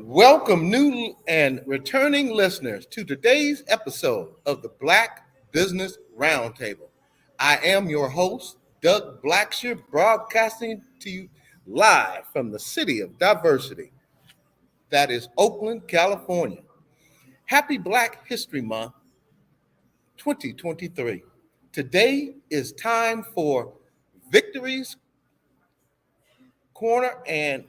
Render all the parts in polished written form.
Welcome, new and returning listeners, to today's episode of the Black Business Roundtable. I am your host, Doug Blackshear, broadcasting to you live from the city of diversity, that is Oakland, California. Happy Black History Month 2023. Today is time for Victory's Corner and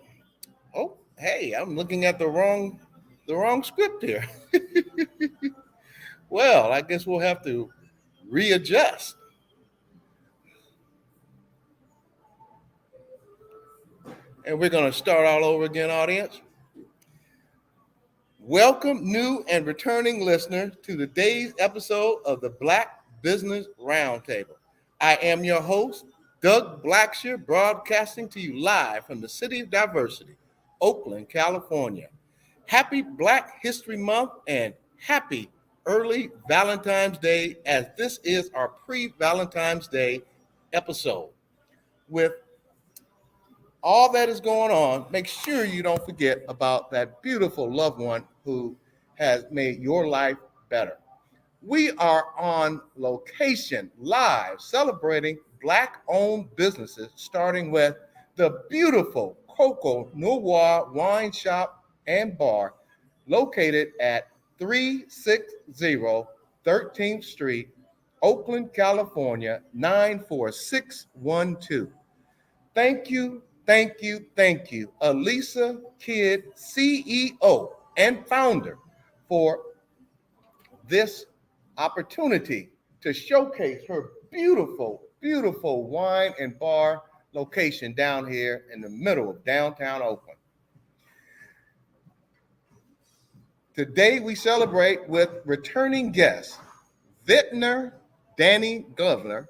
oh, hey, I'm looking at the wrong script here. Well, I guess we'll have to readjust. And we're going to start all over again, audience. Welcome, new and returning listeners, to today's episode of the Black Business Roundtable. I am your host, Doug Blackshear, broadcasting to you live from the city of diversity, Oakland, California. Happy Black History Month and happy early Valentine's Day, as this is our pre-Valentine's Day episode. With all that is going on, make sure you don't forget about that beautiful loved one who has made your life better. We are on location live celebrating Black-owned businesses, starting with the beautiful Coco Noir Wine Shop and Bar, located at 360 13th Street, Oakland, California, 94612. Thank you, Elisa Kidd, CEO and founder, for this opportunity to showcase her beautiful wine and bar location down here in the middle of downtown Oakland. Today we celebrate with returning guest, vintner Danny Glover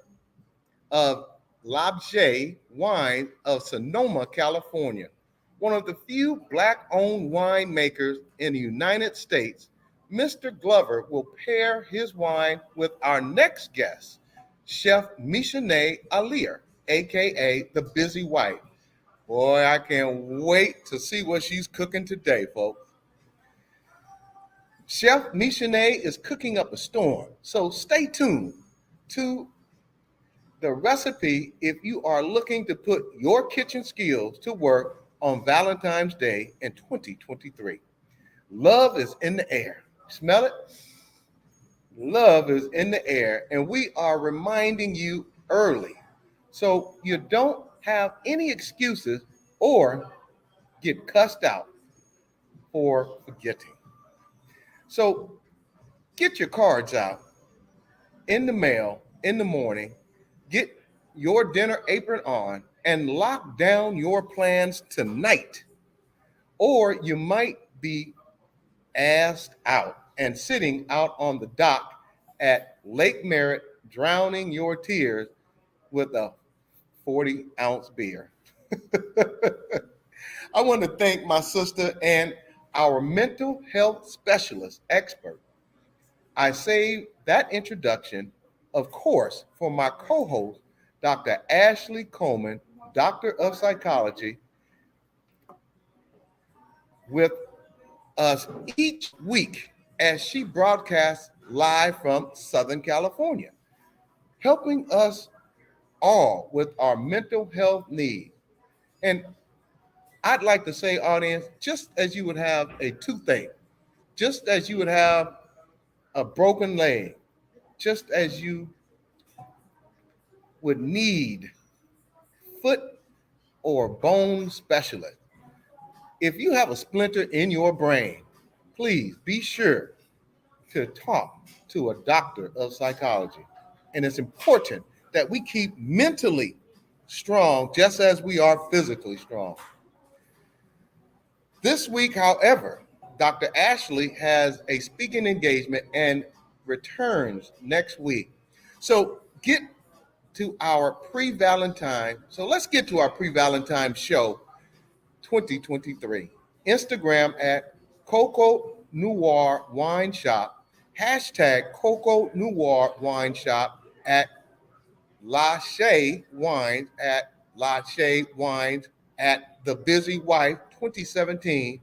of Lynching Wine of Sonoma, California, one of the few Black-owned winemakers in the United States. Mr. Glover will pair his wine with our next guest, Chef Michauxnee Olier, aka the Busy Wife. Boy, I can't wait to see what she's cooking today, folks. Chef Michauxnee is cooking up a storm, so stay tuned to the recipe if you are looking to put your kitchen skills to work on Valentine's Day in 2023. Love is in the air. Smell it? Love is in the air, and we are reminding you early so you don't have any excuses or get cussed out for forgetting. So get your cards out in the mail in the morning, get your dinner apron on, and lock down your plans tonight. Or you might be asked out and sitting out on the dock at Lake Merritt, drowning your tears with a 40-ounce beer. I want to thank my sister and our mental health specialist expert. I saved that introduction, of course, for my co-host, Dr. Ashley Coleman, Doctor of Psychology, with us each week as she broadcasts live from Southern California, helping us all with our mental health needs. And I'd like to say, audience, just as you would have a toothache, just as you would have a broken leg, just as you would need foot or bone specialist, if you have a splinter in your brain, please be sure to talk to a doctor of psychology. And it's important that we keep mentally strong just as we are physically strong. This week, however, Dr. Ashley has a speaking engagement and returns next week. So to our pre-Valentine. So let's get to our pre-Valentine show 2023. Instagram at Coco Noir Wine Shop, hashtag Coco Noir Wine Shop, at Lachey Wines, at The Busy Wife 2017,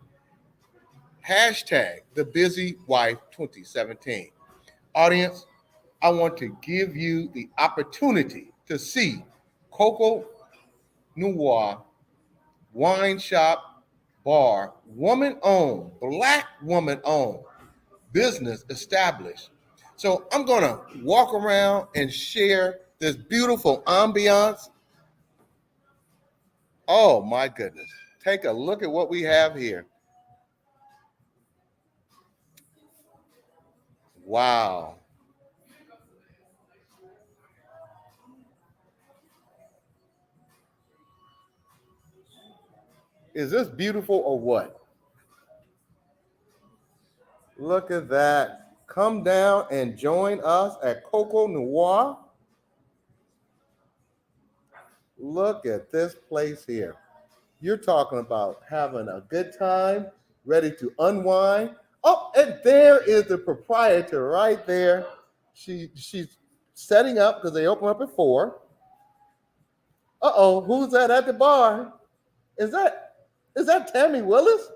Hashtag the Busy Wife 2017. Audience, I want to give you the opportunity to see Coco Noir Wine Shop Bar, woman owned, black woman owned, business established. So I'm going to walk around and share this beautiful ambiance. Oh my goodness. Take a look at what we have here. Wow. Is this beautiful or what? Look at that. Come down and join us at Coco Noir. Look at this place here. You're talking about having a good time, ready to unwind. Oh, and there is the proprietor right there. She's setting up because they open up at 4. Uh-oh, who's that at the bar? Is that Tammy Willis?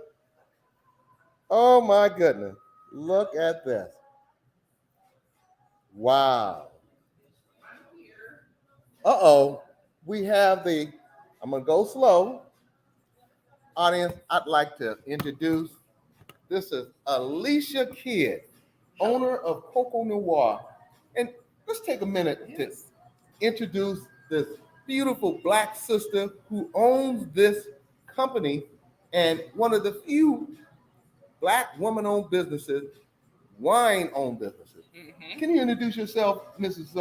Oh my goodness. Look at this. Wow. Uh-oh. We have I'm gonna go slow. Audience, I'd like to introduce, this is Alicia Kidd, owner of Coco Noir. And let's take a minute to introduce this beautiful black sister who owns this company and one of the few black woman-owned businesses, wine-owned businesses. Mm-hmm. Can you introduce yourself, Mrs.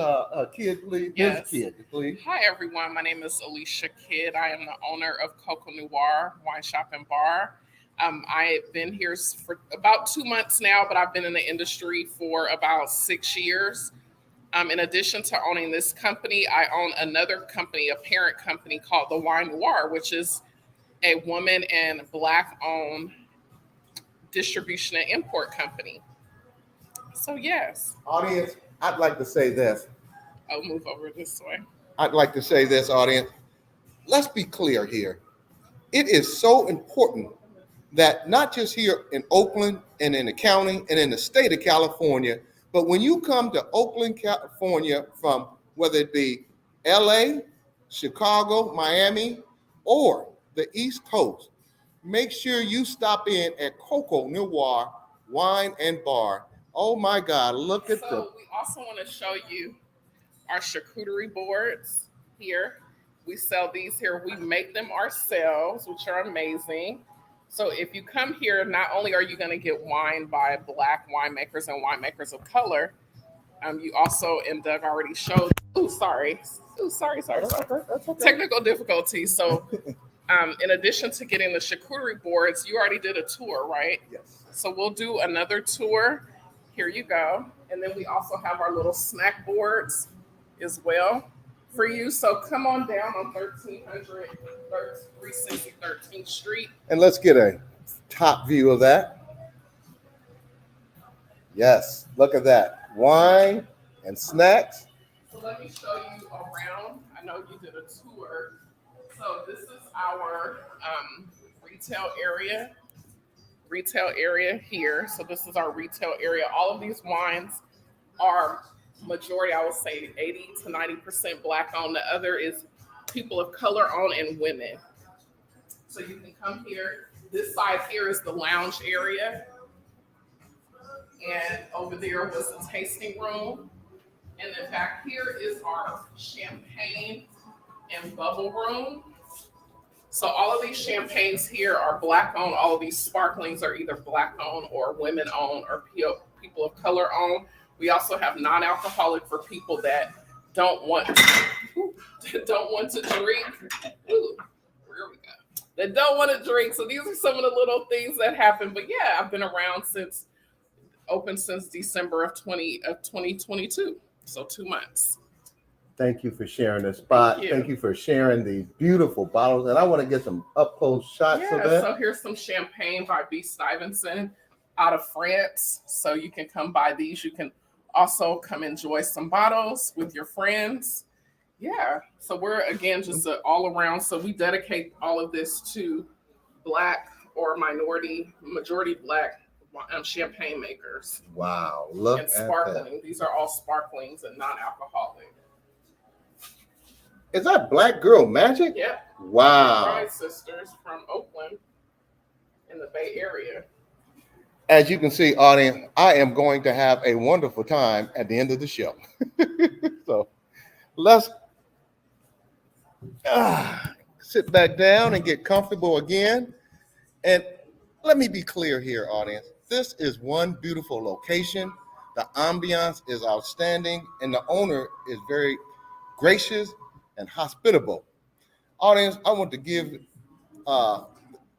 Kidd, please? Yes. Ms. Kidd, please. Hi, everyone. My name is Alicia Kidd. I am the owner of Coco Noir Wine Shop and Bar. I've been here for about 2 months now, but I've been in the industry for about 6 years. In addition to owning this company, I own another company, a parent company called The Wine Noir, which is a woman and black-owned distribution and import company. So, yes. Audience, I'd like to say this. I'll move over this way. I'd like to say this, audience. Let's be clear here. It is so important that not just here in Oakland and in the county and in the state of California, but when you come to Oakland, California, from whether it be LA, Chicago, Miami, or the East Coast, make sure you stop in at Coco Noir Wine and Bar. Oh my God, look at we also want to show you our charcuterie boards here. We sell these here. We make them ourselves, which are amazing. So if you come here, not only are you going to get wine by black winemakers and winemakers of color, you also, and Doug already showed, sorry. That's okay. Technical difficulties. So in addition to getting the charcuterie boards, you already did a tour, right? Yes. So we'll do another tour. Here you go. And then we also have our little snack boards as well for you. So come on down on 1300 360 13th Street. And let's get a top view of that. Yes, look at that. Wine and snacks. So let me show you around. I know you did a tour. So this is our retail area here. So this is our retail area. All of these wines are majority, I would say 80 to 90% black owned. The other is people of color owned and women. So you can come here. This side here is the lounge area. And over there was the tasting room. And then back here is our champagne and bubble room. So all of these champagnes here are black owned. All of these sparklings are either black owned or women owned or people of color owned. We also have non-alcoholic for people that don't want to drink. Ooh, here we go. That don't want to drink. So these are some of the little things that happen. But yeah, I've been around open since December of 2022. So 2 months. Thank you for sharing the spot. Thank you for sharing these beautiful bottles. And I want to get some up close shots of that. So here's some champagne by B. Stevenson out of France. So you can come buy these. You can also come enjoy some bottles with your friends. Yeah. So we're, again, just all around. So we dedicate all of this to Black or majority Black champagne makers. Wow, look And at that. sparkling. These are all sparklings and non-alcoholic. Is that Black Girl Magic? Yep. Wow. Pride Sisters from Oakland in the Bay Area. As you can see, audience, I am going to have a wonderful time at the end of the show. So let's sit back down and get comfortable again. And let me be clear here, audience. This is one beautiful location. The ambiance is outstanding, and the owner is very gracious and hospitable. Audience, I want to give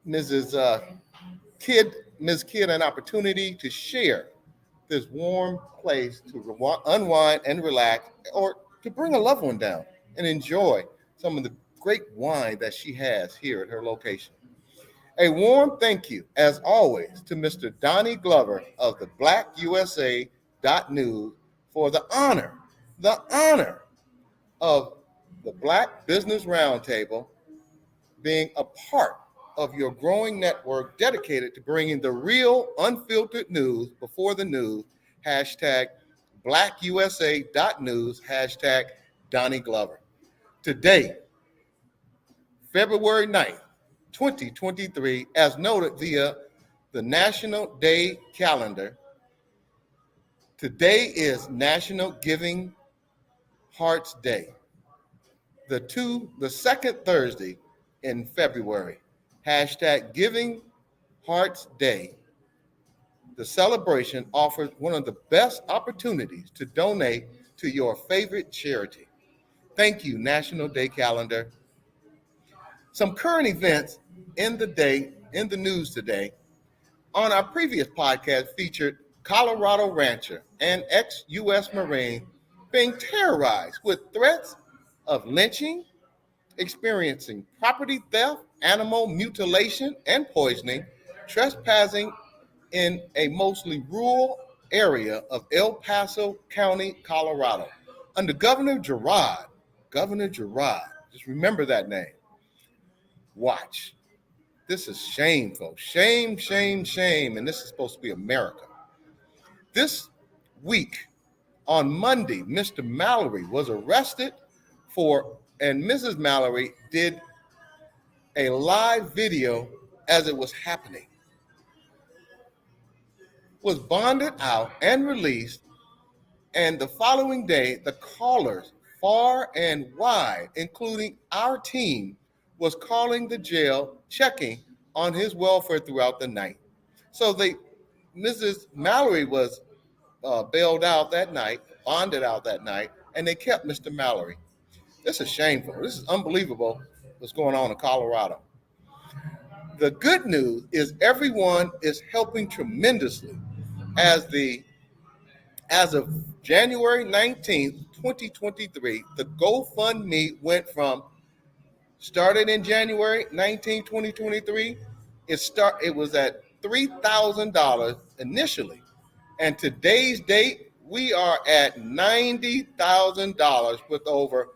Ms. Kidd an opportunity to share this warm place to unwind and relax, or to bring a loved one down and enjoy some of the great wine that she has here at her location. A warm thank you, as always, to Mr. Donny Glover of the BlackUSA.News for the honor of the Black Business Roundtable being a part of your growing network dedicated to bringing the real, unfiltered news before the news. Hashtag BlackUSA.News, hashtag Donny Glover. Today, February 9th, 2023, as noted via the National Day calendar, today is National Giving Hearts Day. The second Thursday in February, hashtag Giving Hearts Day. The celebration offers one of the best opportunities to donate to your favorite charity. Thank you, National Day Calendar. Some current events in the news today. On our previous podcast featured Colorado rancher and ex-U.S. Marine being terrorized with threats of lynching, experiencing property theft, animal mutilation and poisoning, trespassing in a mostly rural area of El Paso County, Colorado, under Governor Gerard, just remember that name. Watch. This is shameful. Shame, shame, shame. And this is supposed to be America. This week, on Monday, Mr. Mallory was arrested and Mrs. Mallory did a live video as it was happening, was bonded out and released, and the following day, the callers far and wide, including our team, was calling the jail, checking on his welfare throughout the night. So Mrs. Mallory was bailed out that night, bonded out that night, and they kept Mr. Mallory. This is shameful. This is unbelievable what's going on in Colorado. The good news is everyone is helping tremendously. As of January 19th, 2023, the GoFundMe went from started in January 19, 2023. It was at $3,000 initially. And today's date, we are at $90,000 with over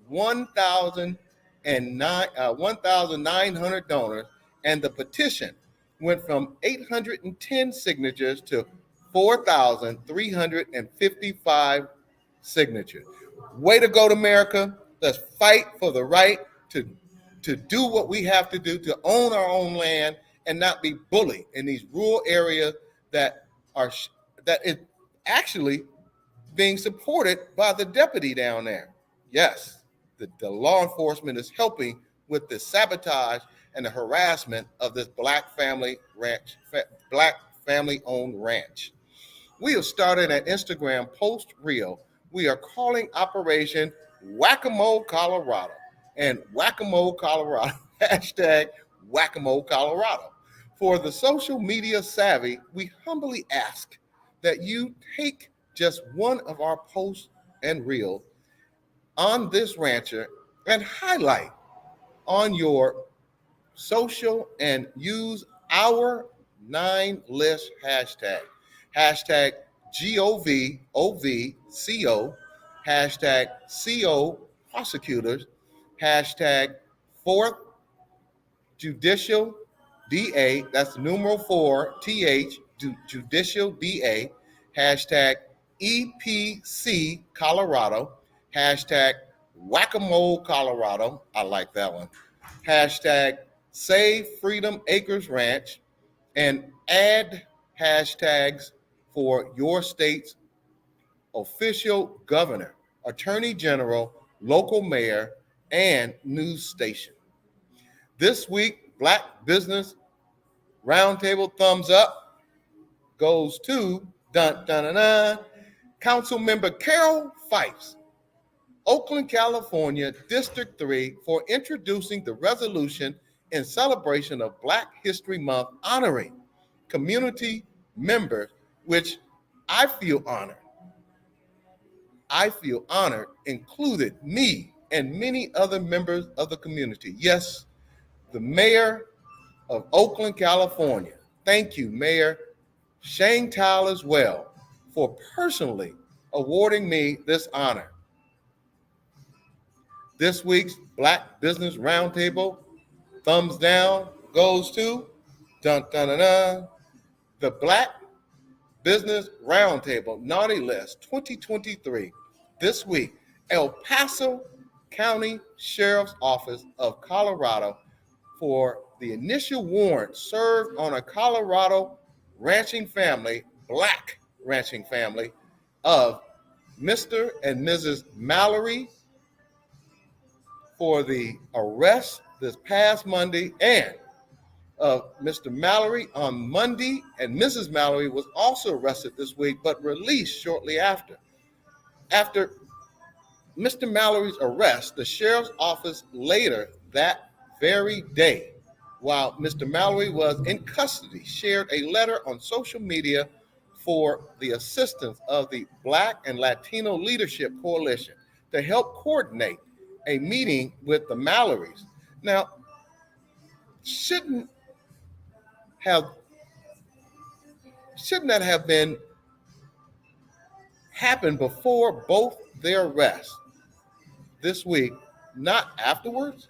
1,900 donors. And the petition went from 810 signatures to 4,355 signatures. Way to go to America. Let's fight for the right to do what we have to do, to own our own land and not be bullied in these rural areas that is actually being supported by the deputy down there. Yes, the law enforcement is helping with the sabotage and the harassment of this Black family-owned ranch. We have started an Instagram post reel. We are calling Operation Whack-A-Mole Colorado, and Whack-A-Mole Colorado, hashtag Whack-A-Mole Colorado. For the social media savvy, we humbly ask that you take just one of our posts and reels on this rancher and highlight on your social and use our 9list hashtag. Hashtag GOVOVCO, hashtag CO prosecutors, hashtag 4th judicial DA, that's numeral 4 TH Judicial DA, hashtag EPC Colorado, hashtag Whack-A-Mole Colorado, I like that one, hashtag Save Freedom Acres Ranch, and add hashtags for your state's official governor, attorney general, local mayor, and news station. This week, Black Business Roundtable thumbs up goes to dun, dun, dun, dun, Council Member Carol Fifes, Oakland, California, District 3, for introducing the resolution in celebration of Black History Month honoring community members, which I feel honored. Included me and many other members of the community. Yes, the mayor of Oakland, California. Thank you, Mayor Shane Tile, as well, for personally awarding me this honor. This week's Black Business Roundtable thumbs down goes to dun, dun, dun, dun, the Black Business Roundtable Naughty List 2023. This week, El Paso County Sheriff's Office of Colorado for the initial warrant served on a Colorado ranching family, Black ranching family, of Mr. and Mrs. Mallory for the arrest this past Monday, and of Mr. Mallory on Monday, and Mrs. Mallory was also arrested this week but released shortly after. After Mr. Mallory's arrest, the sheriff's office later that very day, while Mr. Mallory was in custody, shared a letter on social media for the assistance of the Black and Latino Leadership Coalition to help coordinate a meeting with the Mallorys. Now, shouldn't that have been happened before both their arrests this week, not afterwards?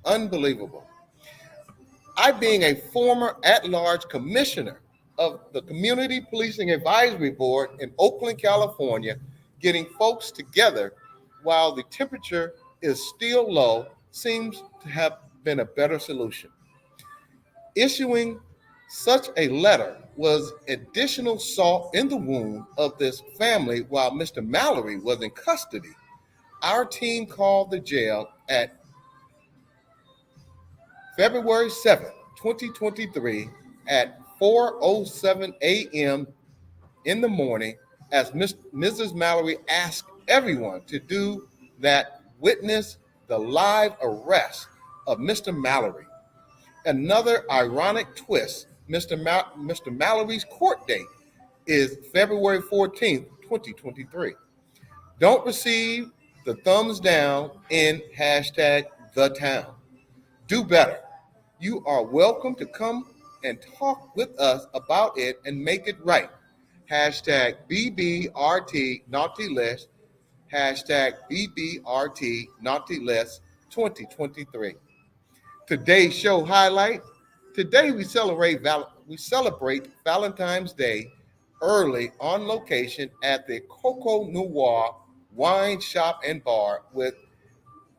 Unbelievable. I, being a former at-large commissioner of the Community Policing Advisory Board in Oakland, California, getting folks together while the temperature is still low seems to have been a better solution. Issuing such a letter was additional salt in the wound of this family while Mr. Mallory was in custody. Our team called the jail at February 7th, 2023 at 4:07 a.m. in the morning as Mrs. Mallory asked everyone to do that witness the live arrest of Mr. Mallory. Another ironic twist, Mr. Mallory's court date is February 14th, 2023. Don't receive the thumbs down in hashtag the town. Do better. You are welcome to come and talk with us about it and make it right. Hashtag BBRT NAUGHTY LIST, hashtag BBRT NAUGHTY LIST 2023. Today's show highlight. Today we celebrate Valentine's Day early on location at the Coco Noir Wine Shop and Bar with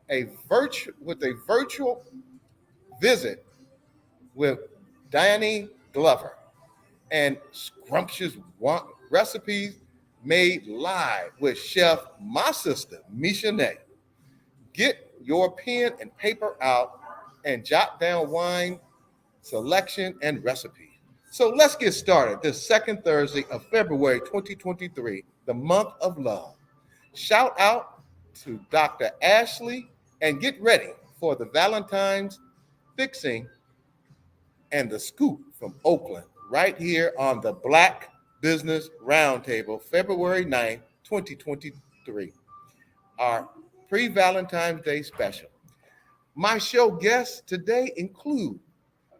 a virtual visit with Donny Glover and scrumptious recipes made live with Chef my sister Michauxnee. Get your pen and paper out and jot down wine selection and recipe. So let's get started this second Thursday of February 2023, the month of love. Shout out to Dr. Ashley and get ready for the Valentine's Fixing and the Scoop from Oakland right here on the Black Business Roundtable, February 9th, 2023, our Pre-Valentine's Day special. My show guests today include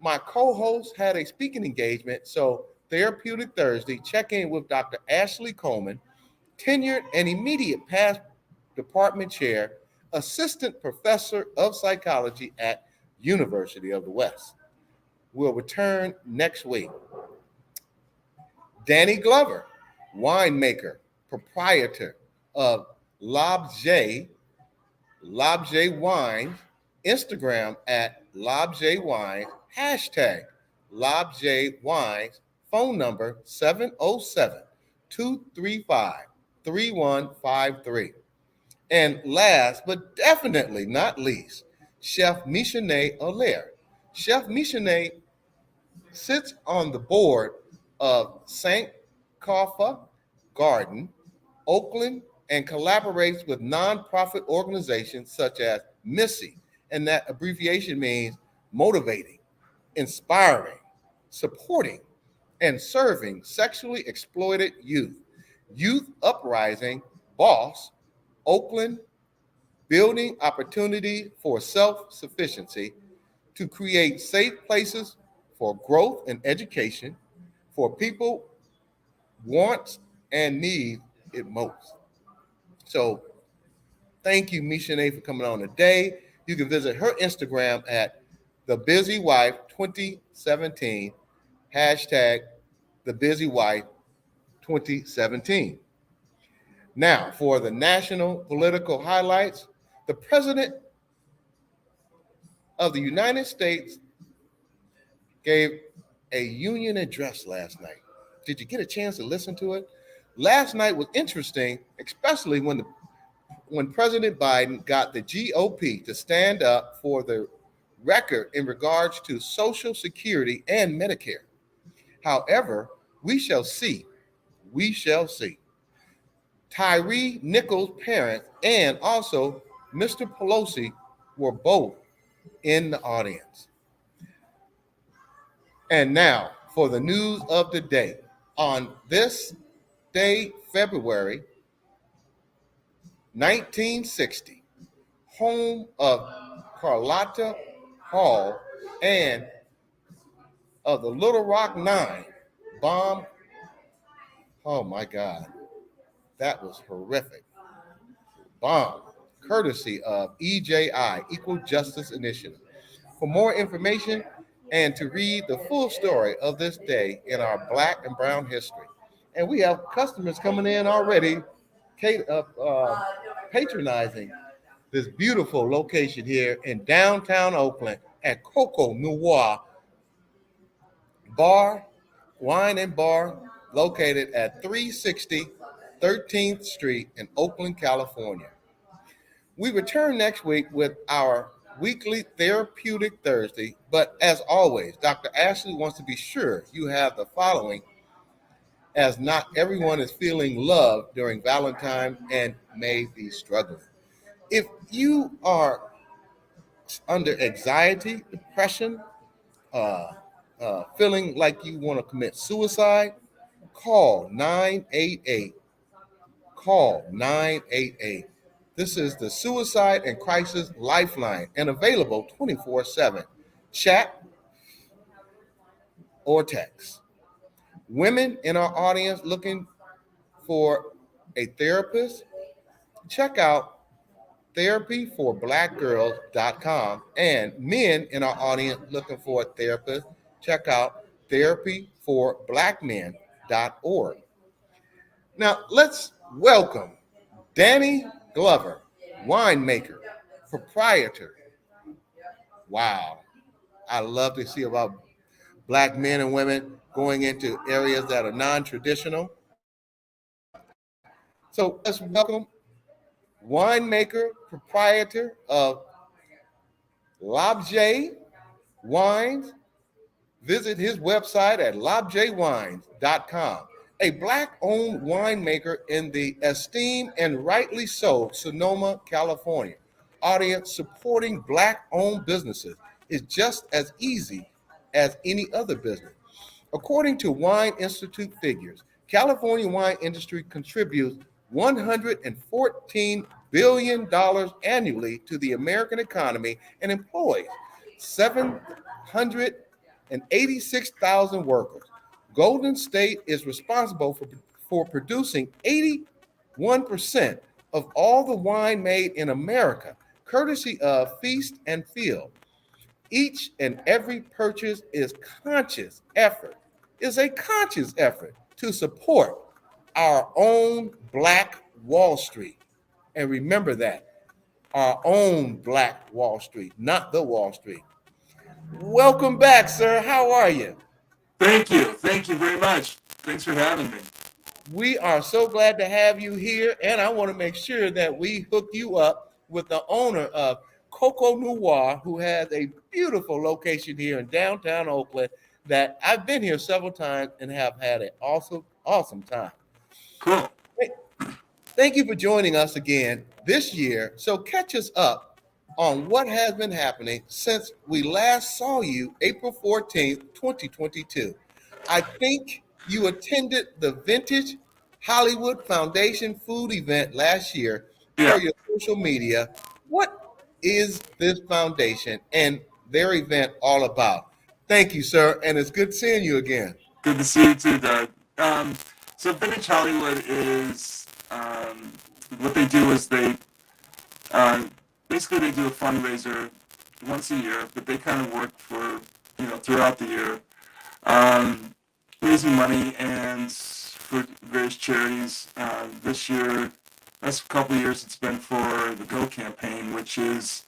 my co-host had a speaking engagement, so Therapeutic Thursday, check in with Dr. Ashley Coleman, tenured and immediate past department chair, assistant professor of psychology at University of the West. We'll return next week. Danny Glover, winemaker, proprietor of L'Objet Wines, Instagram at L'Objet Wines, hashtag L'Objet Wines, phone number 707-235-3153. And last but definitely not least, Chef Michauxnee Olier. Chef Michauxnee sits on the board of St. Kaffa Garden, Oakland, and collaborates with nonprofit organizations such as MISSY, and that abbreviation means motivating, inspiring, supporting, and serving sexually exploited youth. Youth Uprising, BOSS, Oakland, building opportunity for self-sufficiency to create safe places for growth and education for people want and need it most. So thank you, Michauxnee, for coming on today. You can visit her Instagram at The Busy Wife 2017, hashtag The Busy Wife 2017. Now, for the national political highlights, the President of the United States gave a union address last night. Did you get a chance to listen to it? Last night was interesting, especially when President Biden got the GOP to stand up for the record in regards to Social Security and Medicare. However, we shall see. We shall see. Tyree Nichols' parents and also Mr. Pelosi were both in the audience. And now for the news of the day. On this day, February 1960, home of Carlotta Hall and of the Little Rock Nine bomb. Oh my God, that was horrific. Bomb, courtesy of EJI, Equal Justice Initiative. For more information and to read the full story of this day in our Black and Brown history. And we have customers coming in already, patronizing this beautiful location here in downtown Oakland at Coco Noir Bar, Wine and Bar, located at 360 13th Street in Oakland, California. We return next week with our weekly Therapeutic Thursday, but as always, Dr. Ashley wants to be sure you have the following, as not everyone is feeling love during Valentine's and may be struggling. If you are under anxiety, depression, feeling like you want to commit suicide, call 988. Call 988. This is the Suicide and Crisis Lifeline and available 24/7. Chat or text. Women in our audience looking for a therapist, check out therapyforblackgirls.com. And men in our audience looking for a therapist, check out therapyforblackmen.org. Now, let's welcome Danny Glover, winemaker, proprietor. Wow. I love to see about Black men and women going into areas that are non-traditional. So let's welcome winemaker, proprietor of L'Objet Wines. Visit his website at lobjwines.com. A Black-owned winemaker in the esteemed and rightly so Sonoma, California. Audience supporting Black-owned businesses is just as easy as any other business. According to Wine Institute figures, California wine industry contributes $114 billion annually to the American economy and employs 786,000 workers. Golden State is responsible for producing 81% of all the wine made in America, courtesy of Feast and Field. Each and every purchase is a conscious effort to support our own Black Wall Street. And remember that, our own Black Wall Street, not the Wall Street. Welcome back, sir. How are you? Thank you. Thank you very much. Thanks for having me. We are so glad to have you here, and I want to make sure that we hook you up with the owner of Coco Noir, who has a beautiful location here in downtown Oakland that I've been here several times and have had an awesome time. Cool. Thank you for joining us again this year. So catch us up on what has been happening since we last saw you April 14th, 2022. I think you attended the Vintage Hollywood Foundation food event last year Yeah. per your social media. What is this foundation and their event all about? Thank you, sir, and it's good seeing you again. Good to see you too, Doug. So Vintage Hollywood is what they do is they basically they do a fundraiser once a year, but they kind of work for throughout the year, raising money and for various charities. This year, last couple of years, it's been for the Go campaign, which is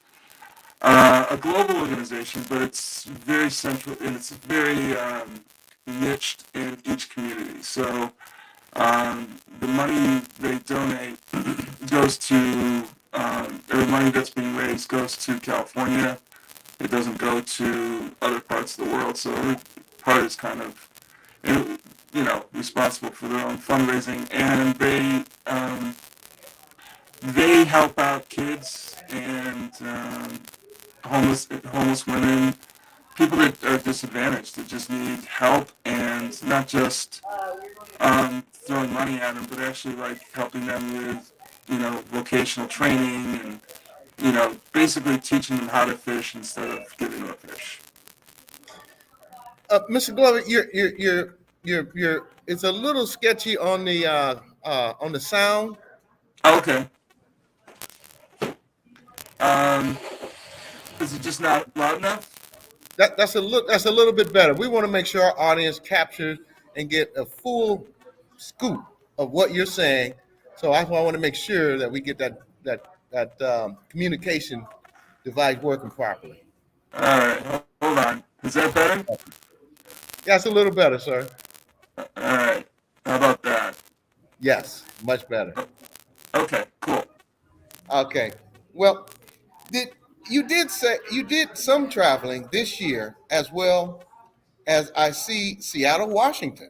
a global organization, but it's very central and it's very niched in each community. So the money they donate goes to, every money that's being raised goes to California. It doesn't go to other parts of the world. So every part is kind of, responsible for their own fundraising, and they help out kids and homeless women, people that are disadvantaged that just need help, and not just throwing money at them, but actually like helping them with vocational training and basically teaching them how to fish instead of giving them a fish. Mr. Glover, you're it's a little sketchy on the sound. Okay. Is it just not loud enough? That's a little bit better. We want to make sure our audience captures and get a full scoop of what you're saying. So I want to make sure that we get that communication device working properly. All right, hold on. Is that better? That's a little better, sir. All right. How about that? Yes, much better. Okay, cool. Okay. Well, you did some traveling this year as well as I see Seattle, Washington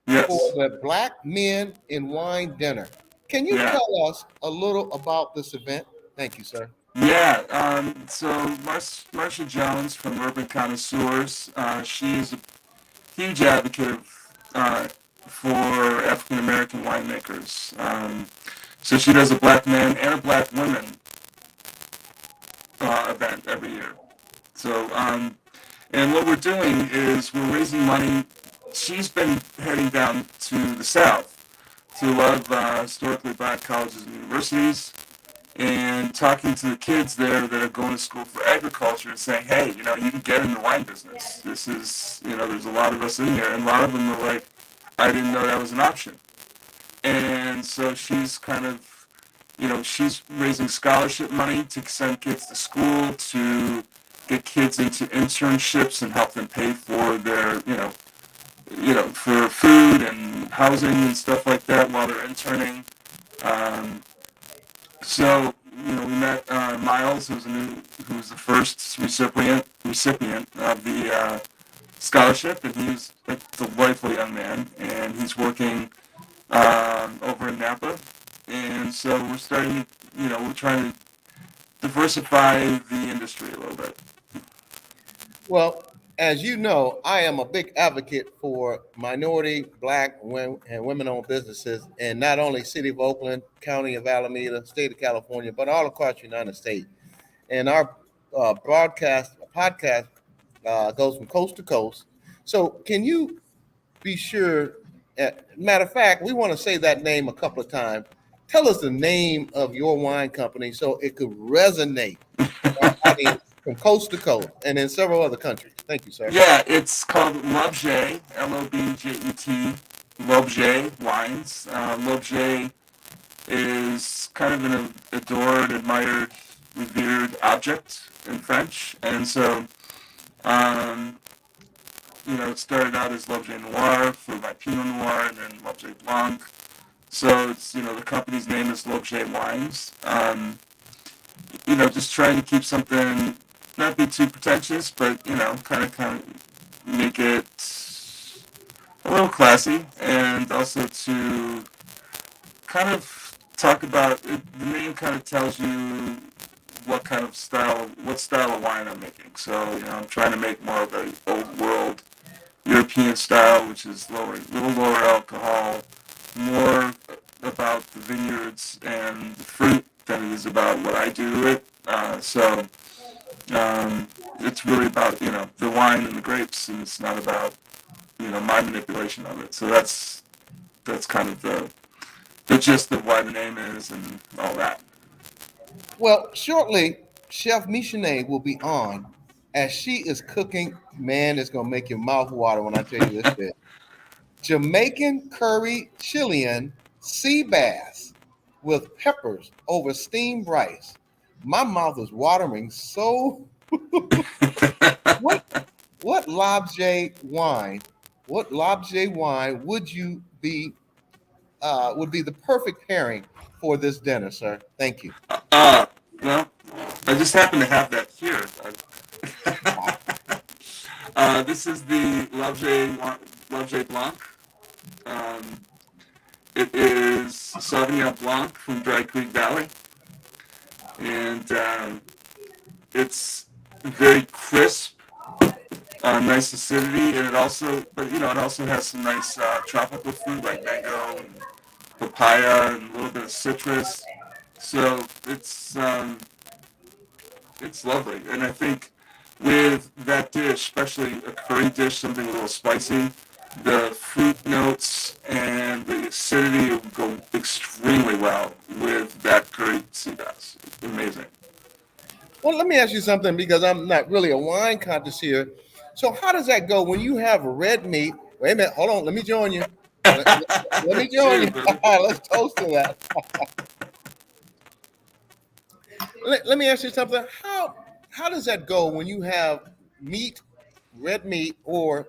Yes. for the Black Men in Wine Dinner. Can you Yeah. tell us a little about this event? Thank you, sir. Yeah. So Marcia Jones from Urban Connoisseurs, she's a huge advocate for African American winemakers. So she does a Black men and a Black women event every year. So, and what we're doing is we're raising money. She's been heading down to the South to a lot of historically Black colleges and universities and talking to the kids there that are going to school for agriculture and saying, hey, you can get in the wine business. This is, there's a lot of us in here. And a lot of them are like, I didn't know that was an option. And so she's kind of, she's raising scholarship money to send kids to school, to get kids into internships and help them pay for their, for food and housing and stuff like that while they're interning. So, we met Miles, who was the first recipient of the scholarship, and he's a delightful young man, and he's working over in Napa. And so we're starting to, we're trying to diversify the industry a little bit. Well, as you know, I am a big advocate for minority, Black, and women-owned businesses in not only City of Oakland, County of Alameda, State of California, but all across the United States. And our podcast goes from coast to coast. So can you be sure, matter of fact, we want to say that name a couple of times. Tell us the name of your wine company so it could resonate with our audience from coast to coast and in several other countries. Thank you, sir. Yeah, it's called Lobjet, Lobjet, L'Objet wines. L'Objet is kind of an adored, admired, revered object in French, and so um, it started out as L'Objet Noir for my Pinot Noir, and then L'Objet Blanc. So it's the company's name is L'Objet Wines. Just trying to keep something, not be too pretentious, but kind of make it a little classy, and also to kind of talk about it. The name kind of tells you what style of wine I'm making. So I'm trying to make more of a old world European style, which is a little lower alcohol, more about the vineyards and the fruit than it is about what I do to it. It's really about the wine and the grapes, and it's not about my manipulation of it. So that's kind of the gist of why the name is and all that. Well, shortly, Chef Michauxnee will be on as she is cooking. Man, it's going to make your mouth water when I tell you this bit. Jamaican curry Chilean sea bass with peppers over steamed rice. My mouth is watering. So, what what Lobjet wine? What Lobjet wine would be the perfect pairing for this dinner, sir? Thank you. Uh, well, I just happen to have that here. This is the L'Objet Blanc. Um, it is Sauvignon Blanc from Dry Creek Valley, and it's very crisp, nice acidity, and it also has some nice tropical fruit like mango and papaya and a little bit of citrus. So it's lovely, and I think with that dish, especially a curry dish, something a little spicy, the fruit notes and the acidity will go extremely well with that curry sea bass. Amazing. Well, let me ask you something because I'm not really a wine connoisseur. So, how does that go when you have red meat? Wait a minute, hold on. Let me join you. Let me join Cheers, you. buddy. Let's toast to that. Let me ask you something. How does that go when you have meat, red meat, or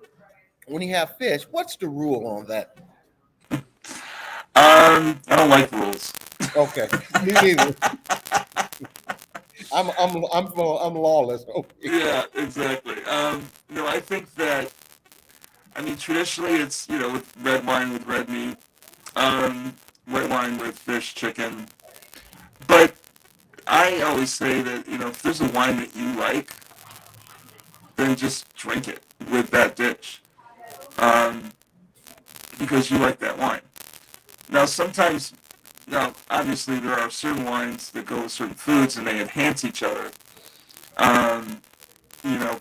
when you have fish? What's the rule on that? I don't like rules. Okay, me neither. I'm lawless. Okay. Yeah, exactly. I think that, I mean, traditionally it's, with red wine with red meat, um, white wine with fish, chicken. But I always say that, if there's a wine that you like, then just drink it with that dish, um, because you like that wine. Now, obviously there are certain wines that go with certain foods and they enhance each other. Um,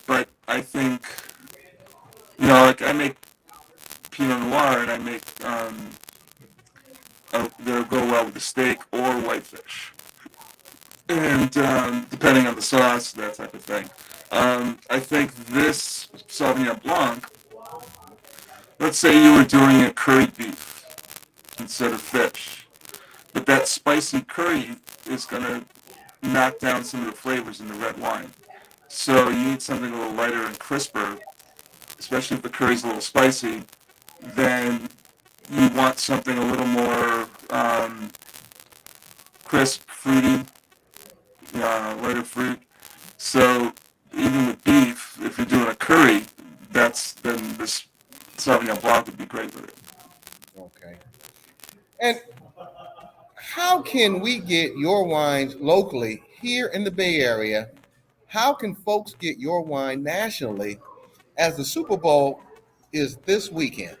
but I think, like I make Pinot Noir and I make, they'll go well with the steak or whitefish. And depending on the sauce, that type of thing. I think this Sauvignon Blanc, let's say you were doing a curried beef instead of fish, but that spicy curry is going to knock down some of the flavors in the red wine. So you need something a little lighter and crisper, especially if the curry's a little spicy. Then you want something a little more crisp, fruity, lighter fruit. So even with beef, if you're doing a curry, then this Sauvignon Blanc would be great with it. Okay. And how can we get your wines locally here in the Bay Area? How can folks get your wine nationally as the Super Bowl is this weekend?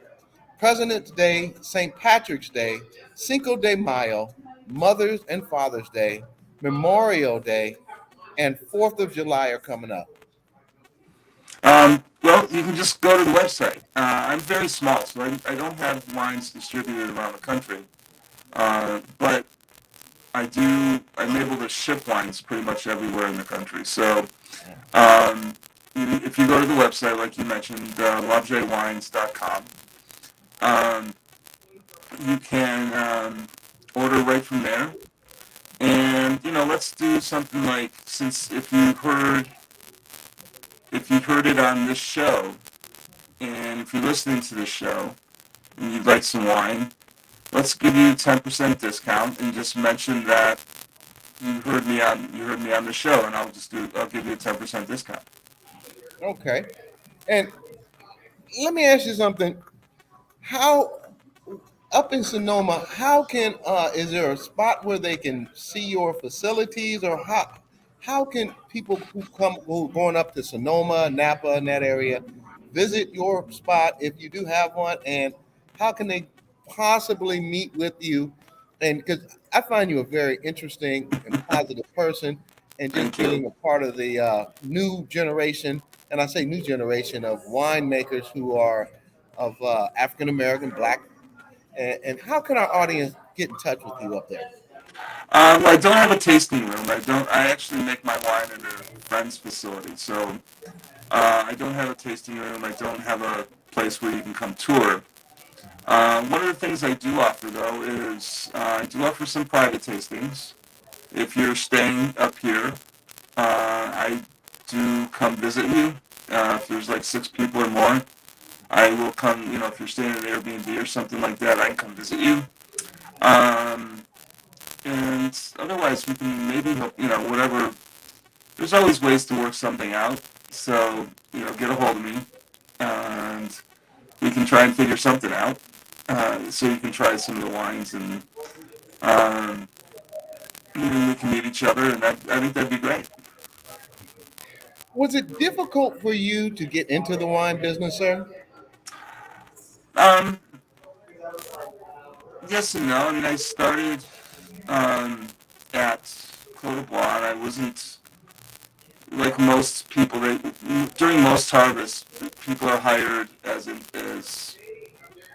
President's Day, St. Patrick's Day, Cinco de Mayo, Mother's and Father's Day, Memorial Day, and 4th of July are coming up. Well, you can just go to the website. I'm very small, so I don't have wines distributed around the country. But I'm able to ship wines pretty much everywhere in the country. So um, if you go to the website, like you mentioned, lobjwines.com, you can order right from there. And let's do something like, since if you heard it on this show, and if you're listening to this show and you'd like some wine, let's give you a 10% discount and just mention that you heard me on the show, and I'll give you a 10% discount. Okay. And let me ask you something. How up in Sonoma, how can is there a spot where they can see your facilities, or how can people who going up to Sonoma, Napa, in that area, visit your spot if you do have one, and how can they possibly meet with you? And because I find you a very interesting and positive person, and just Thank you. being a part of the new generation, and I say new generation of winemakers who are of African American, Black, and how can our audience get in touch with you up there? I don't have a tasting room. I actually make my wine in a friend's facility. So I don't have a tasting room. I don't have a place where you can come tour. One of the things I do offer, though, is I do offer some private tastings. If you're staying up here, I do come visit you. If there's like 6 people or more, I will come. If you're staying at an Airbnb or something like that, I can come visit you. Um, and otherwise, we can maybe, whatever. There's always ways to work something out. So, get a hold of me, and we can try and figure something out. So you can try some of the wines, and um, we can meet each other, and I think that'd be great. Was it difficult for you to get into the wine business, sir? Um, yes and no. I mean, I started um, at Cote d'Ivoire, and I wasn't like most people. During most harvests, people are hired as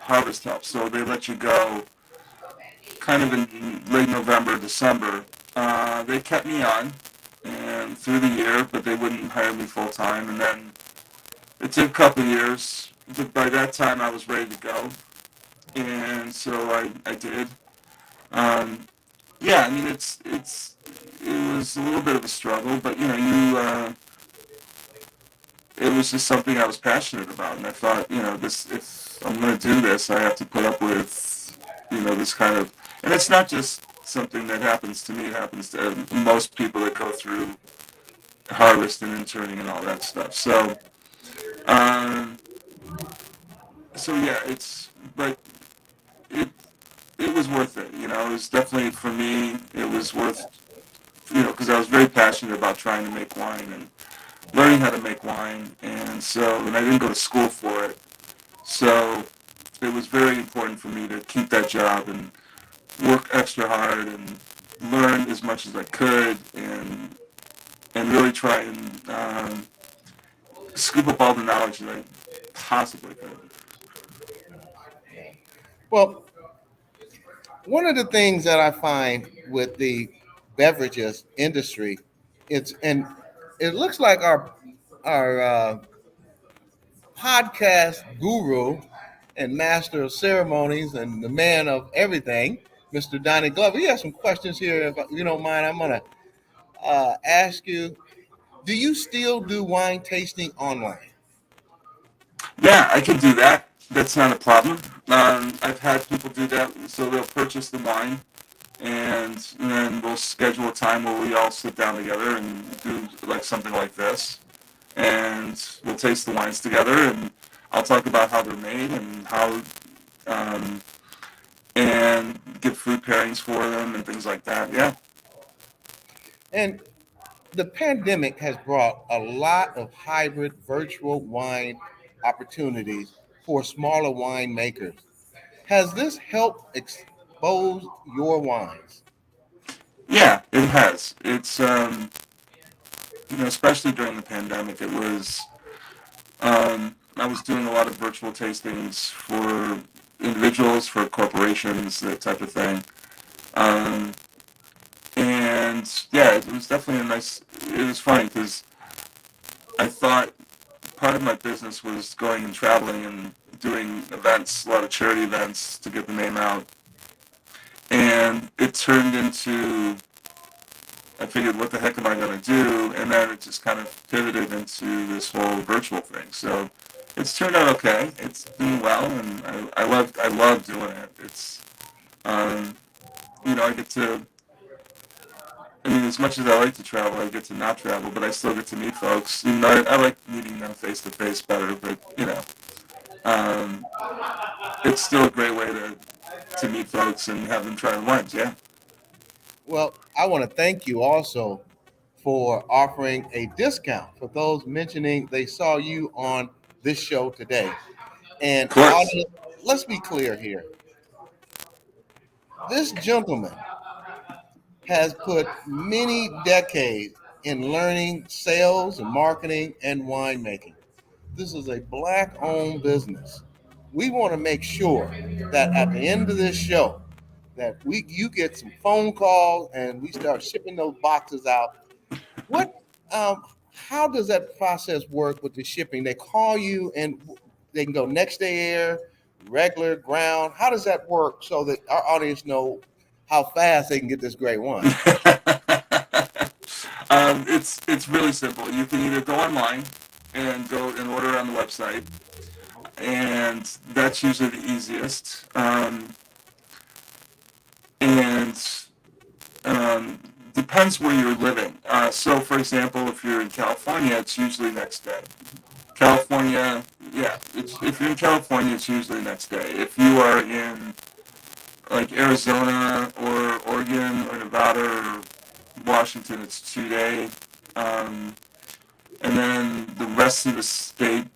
harvest help, so they let you go kind of in late November, December. They kept me on and through the year, but they wouldn't hire me full time. And then it took a couple of years, but by that time I was ready to go, and so I did. Um, yeah, I mean it was a little bit of a struggle, but it was just something I was passionate about, and I thought, this if I'm going to do this, I have to put up with, this kind of, and it's not just something that happens to me; it happens to most people that go through harvest and interning and all that stuff. Um, so yeah, but it it was worth it. It was definitely for me. It was worth, because I was very passionate about trying to make wine and learning how to make wine, and I didn't go to school for it. So it was very important for me to keep that job and work extra hard and learn as much as I could, and really try and scoop up all the knowledge that I possibly could. Well, one of the things that I find with the beverages industry, and it looks like our podcast guru and master of ceremonies and the man of everything, Mr. Donny Glover. You have some questions here, if you don't mind. I'm gonna ask you: do you still do wine tasting online? Yeah, I can do that. That's not a problem. I've had people do that, so they'll purchase the wine, and then we'll schedule a time where we all sit down together and do like something like this, and we'll taste the wines together, and I'll talk about how they're made and um, and give food pairings for them and things like that. Yeah. And the pandemic has brought a lot of hybrid virtual wine opportunities for smaller winemakers. Has this helped expose your wines? Yeah, it has. It's especially during the pandemic, I was doing a lot of virtual tastings for individuals, for corporations, that type of thing. Um, and yeah, it was definitely it was funny because I thought part of my business was going and traveling and doing events, a lot of charity events to get the name out. And it turned into, I figured, what the heck am I going to do? And then it just kind of pivoted into this whole virtual thing. So it's turned out okay. It's doing well, and I love doing it. It's, I get to, I mean, as much as I like to travel, I get to not travel, but I still get to meet folks. You know, I like meeting them face to face better, but, um, it's still a great way to meet folks and have them try wines, yeah. Well, I want to thank you also for offering a discount for those mentioning they saw you on this show today. And Of course. audience, let's be clear here. This gentleman has put many decades in learning sales and marketing and winemaking. This is a black-owned business. We want to make sure that at the end of this show, that you get some phone calls and we start shipping those boxes out. What, how does that process work with the shipping? They call you and they can go next day air, regular, ground. How does that work so that our audience know how fast they can get this great wine? It's really simple. You can either go online and go and order on the website, and that's usually the easiest. And depends where you're living. So, for example, if you're in California, it's usually next day. California, yeah, if you're in California, it's usually next day. If you are in like Arizona or Oregon or Nevada or Washington, it's 2 day. Um, and then the rest of the state,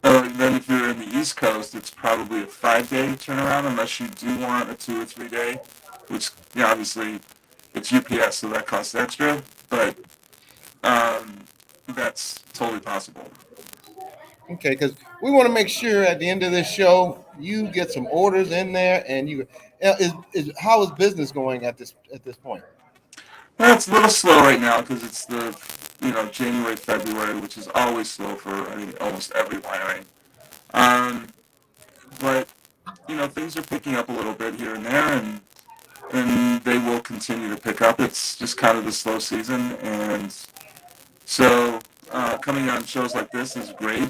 then if you're in the East Coast, it's probably a 5 day turnaround unless you do want a 2 or 3 day, which, obviously it's UPS, so that costs extra, but that's totally possible. Okay, because we want to make sure at the end of this show you get some orders in there, and is how is business going at this point? Well, it's a little slow right now because it's the, January, February, which is always slow for, I mean, almost every winery. Um, but, things are picking up a little bit here and there, and they will continue to pick up. It's just kind of the slow season, and so coming on shows like this is great.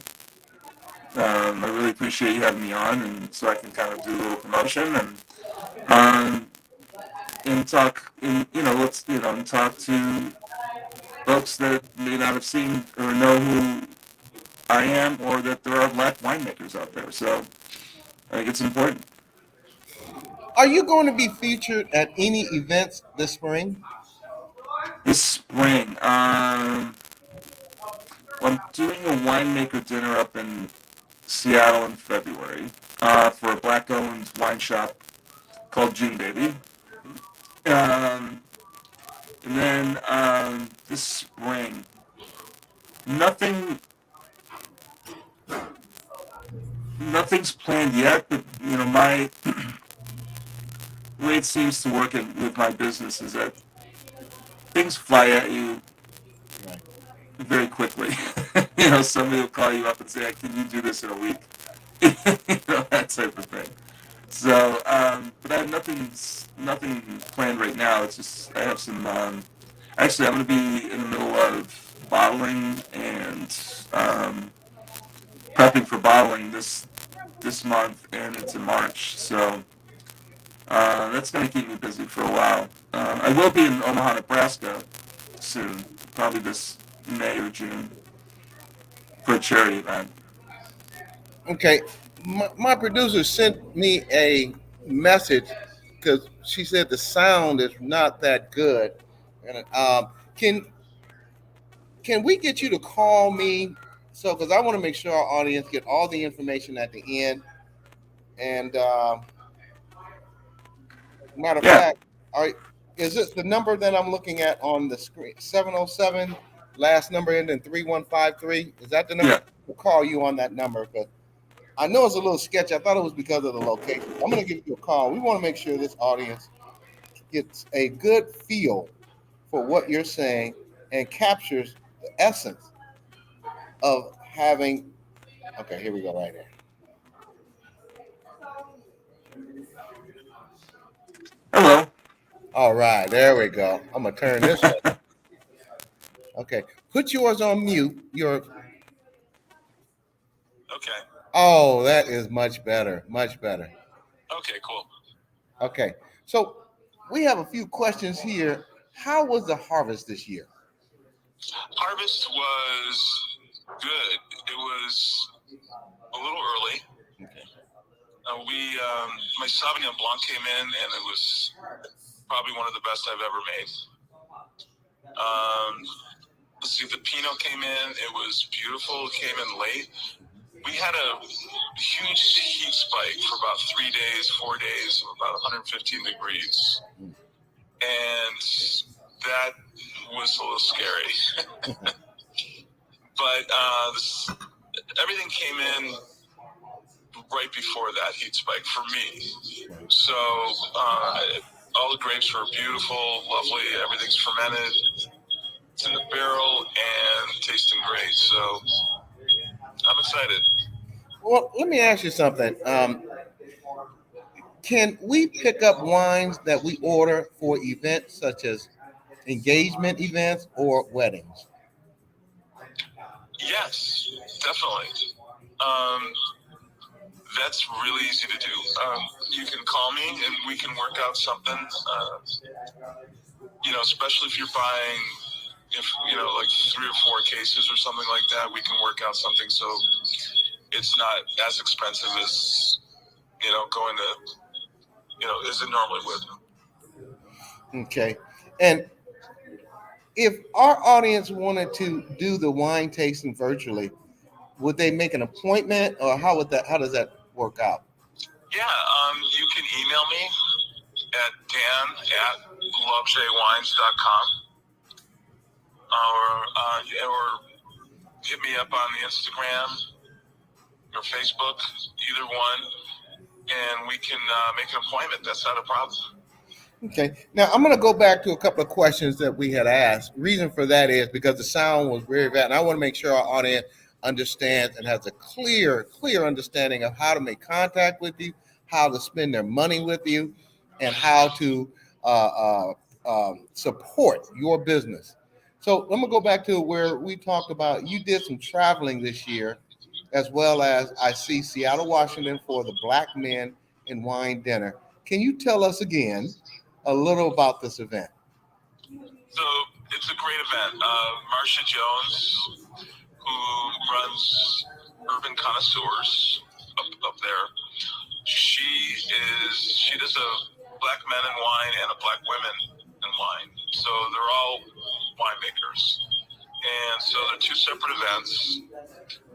I really appreciate you having me on, and so I can kind of do a little promotion um, and talk, and talk to folks that may not have seen or know who I am, or that there are black winemakers out there. So I think it's important. Are you going to be featured at any events this spring? This spring, I'm doing a winemaker dinner up in Seattle in February for a black-owned wine shop called June Baby. Um, and then this spring, nothing, nothing's planned yet. But my the way it seems to work with my business is that things fly at you Right. very quickly. Somebody will call you up and say, "Can you do this in a week?" That type of thing. So, but I have nothing planned right now. It's just I have some. Actually, I'm going to be in the middle of bottling and prepping for bottling this month and into March. So that's going to keep me busy for a while. I will be in Omaha, Nebraska soon, probably this May or June, for a charity event. Okay, my producer sent me a message because she said the sound is not that good. And can we get you to call me? So, because I want to make sure our audience get all the information at the end. And matter of Yeah, fact, all right, is it the number that I'm looking at on the screen? 707, last number ending 3153. Is that the number? yeah. We'll call you on that number. But I know it's a little sketchy. I thought it was because of the location. I'm going to give you a call. We want to make sure this audience gets a good feel for what you're saying and captures the essence of having. Okay, here we go right here. All right, there we go. I'm gonna turn this one. Okay, put yours on mute. Your Okay. Oh, that is much better, much better. Okay, cool. Okay, so we have a few questions here. How was the harvest this year? Harvest was good. It was a little early. Okay. My Sauvignon Blanc came in, and it was probably one of the best I've ever made. Let's see, the Pinot came in. It was beautiful. It came in late. We had a huge heat spike for about 3 days, 4 days, about 115 degrees. And that was a little scary. But everything came in right before that heat spike for me. So all the grapes were beautiful, lovely. Everything's fermented. It's in the barrel and tasting great. So I'm excited. Well, let me ask you something. Can we pick up wines that we order for events such as engagement events or weddings? Yes, definitely. That's really easy to do. You can call me and we can work out something. Especially if you're buying, like 3 or 4 cases or something like that, we can work out something so it's not as expensive as going to as it normally would. Okay. And if our audience wanted to do the wine tasting virtually, would they make an appointment or how does that work out? Yeah, you can email me at dan@lovejwines.com or hit me up on the Instagram or Facebook, either one, and we can make an appointment. That's not a problem. Okay. Now I'm going to go back to a couple of questions that we had asked. Reason for that is because the sound was very bad, and I want to make sure our audience understands and has a clear understanding of how to make contact with you, how to spend their money with you, and how to support your business. So I'm going to go back to where we talked about you did some traveling this year, as well as I see Seattle, Washington for the Black Men in Wine Dinner. Can you tell us again a little about this event? So it's a great event. Marcia Jones, who runs Urban Connoisseurs up there, she does a Black Men in Wine and a Black Women in Wine. So they're all winemakers. And so they're 2 separate events.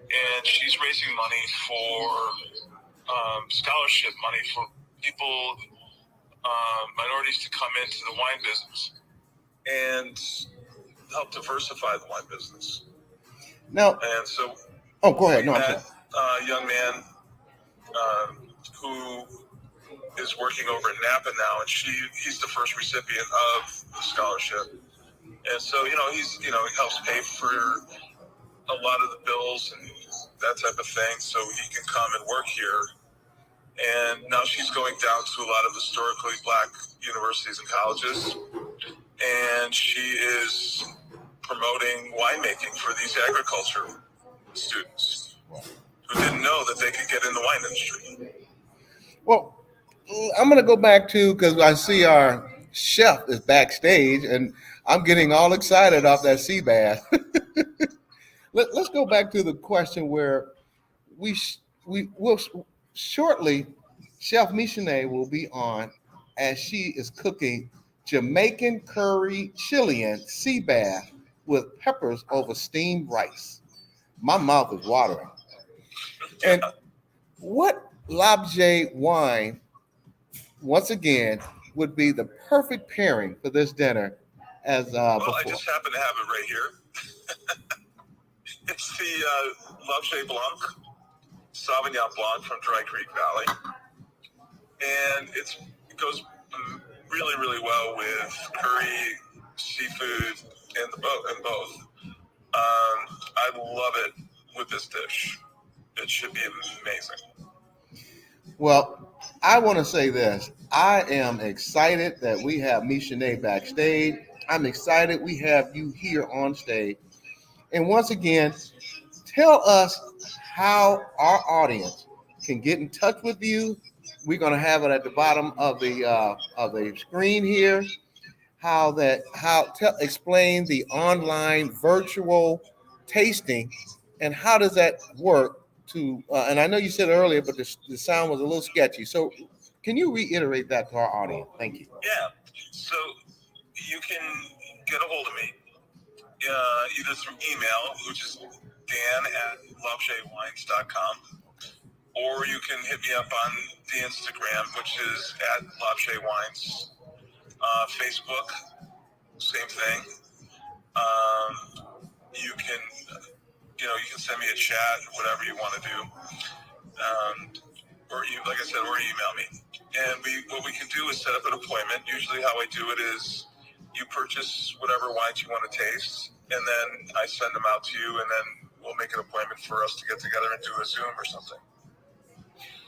And she's raising money for scholarship money for people, minorities, to come into the wine business and help diversify the wine business. Now, and so, go ahead. No, that young man who is working over in Napa now, and he's the first recipient of the scholarship. And so, he helps pay for a lot of the bills and that type of thing, so he can come and work here. And now she's going down to a lot of historically Black universities and colleges, and she is promoting winemaking for these agriculture students who didn't know that they could get in the wine industry. Well, I'm going to go back to, because I see our chef is backstage, and I'm getting all excited off that sea bass. Let's go back to the question where we will shortly, Chef Michauxnee will be on as she is cooking Jamaican curry Chilean sea bass with peppers over steamed rice. My mouth is watering. And what L'Objet wine, once again, would be the perfect pairing for this dinner as well, before? I just happen to have it right here. It's the L'Objet Blanc, Sauvignon Blanc from Dry Creek Valley. And it goes really, really well with curry, seafood, and both. I love it with this dish. It should be amazing. Well, I want to say this. I am excited that we have Michauxnee backstage. I'm excited we have you here on stage. And once again, tell us how our audience can get in touch with you. We're going to have it at the bottom of the screen here. Explain the online virtual tasting and how does that work to and I know you said earlier, but the sound was a little sketchy. So can you reiterate that to our audience? Thank you. Yeah. So you can get a hold of me either through email, which is dan@labjewines.com, or you can hit me up on the Instagram, which is @labjewines. Facebook, same thing. You can, you can send me a chat, whatever you want to do, or like I said, or email me. And what we can do is set up an appointment. Usually, how I do it is you purchase whatever wines you want to taste, and then I send them out to you, and then we'll make an appointment for us to get together and do a Zoom or something.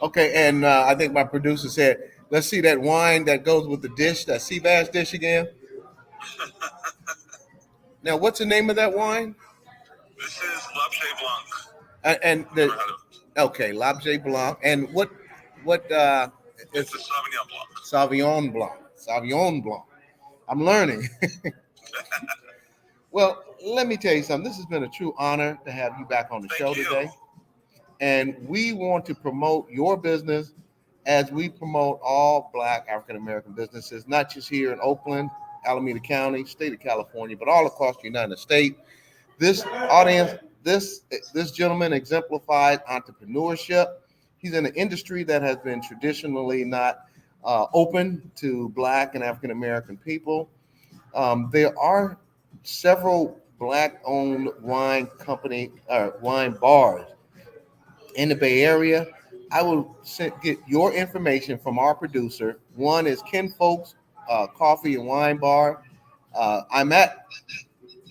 Okay, and I think my producer said, let's see that wine that goes with the dish, that sea bass dish again. Now, what's the name of that wine? This is L'Objet Blanc. Okay, L'Objet Blanc. And what it's a Sauvignon Blanc. Sauvignon Blanc. I'm learning. Well, let me tell you something. This has been a true honor to have you back on the show today. And we want to promote your business as we promote all Black African-American businesses, not just here in Oakland, Alameda County, state of California, but all across the United States. This audience, this gentleman exemplified entrepreneurship. He's in an industry that has been traditionally not open to Black and African-American people. There are several Black-owned wine bars in the Bay Area. I will get your information from our producer. One is Ken Folks Coffee and Wine Bar. I'm at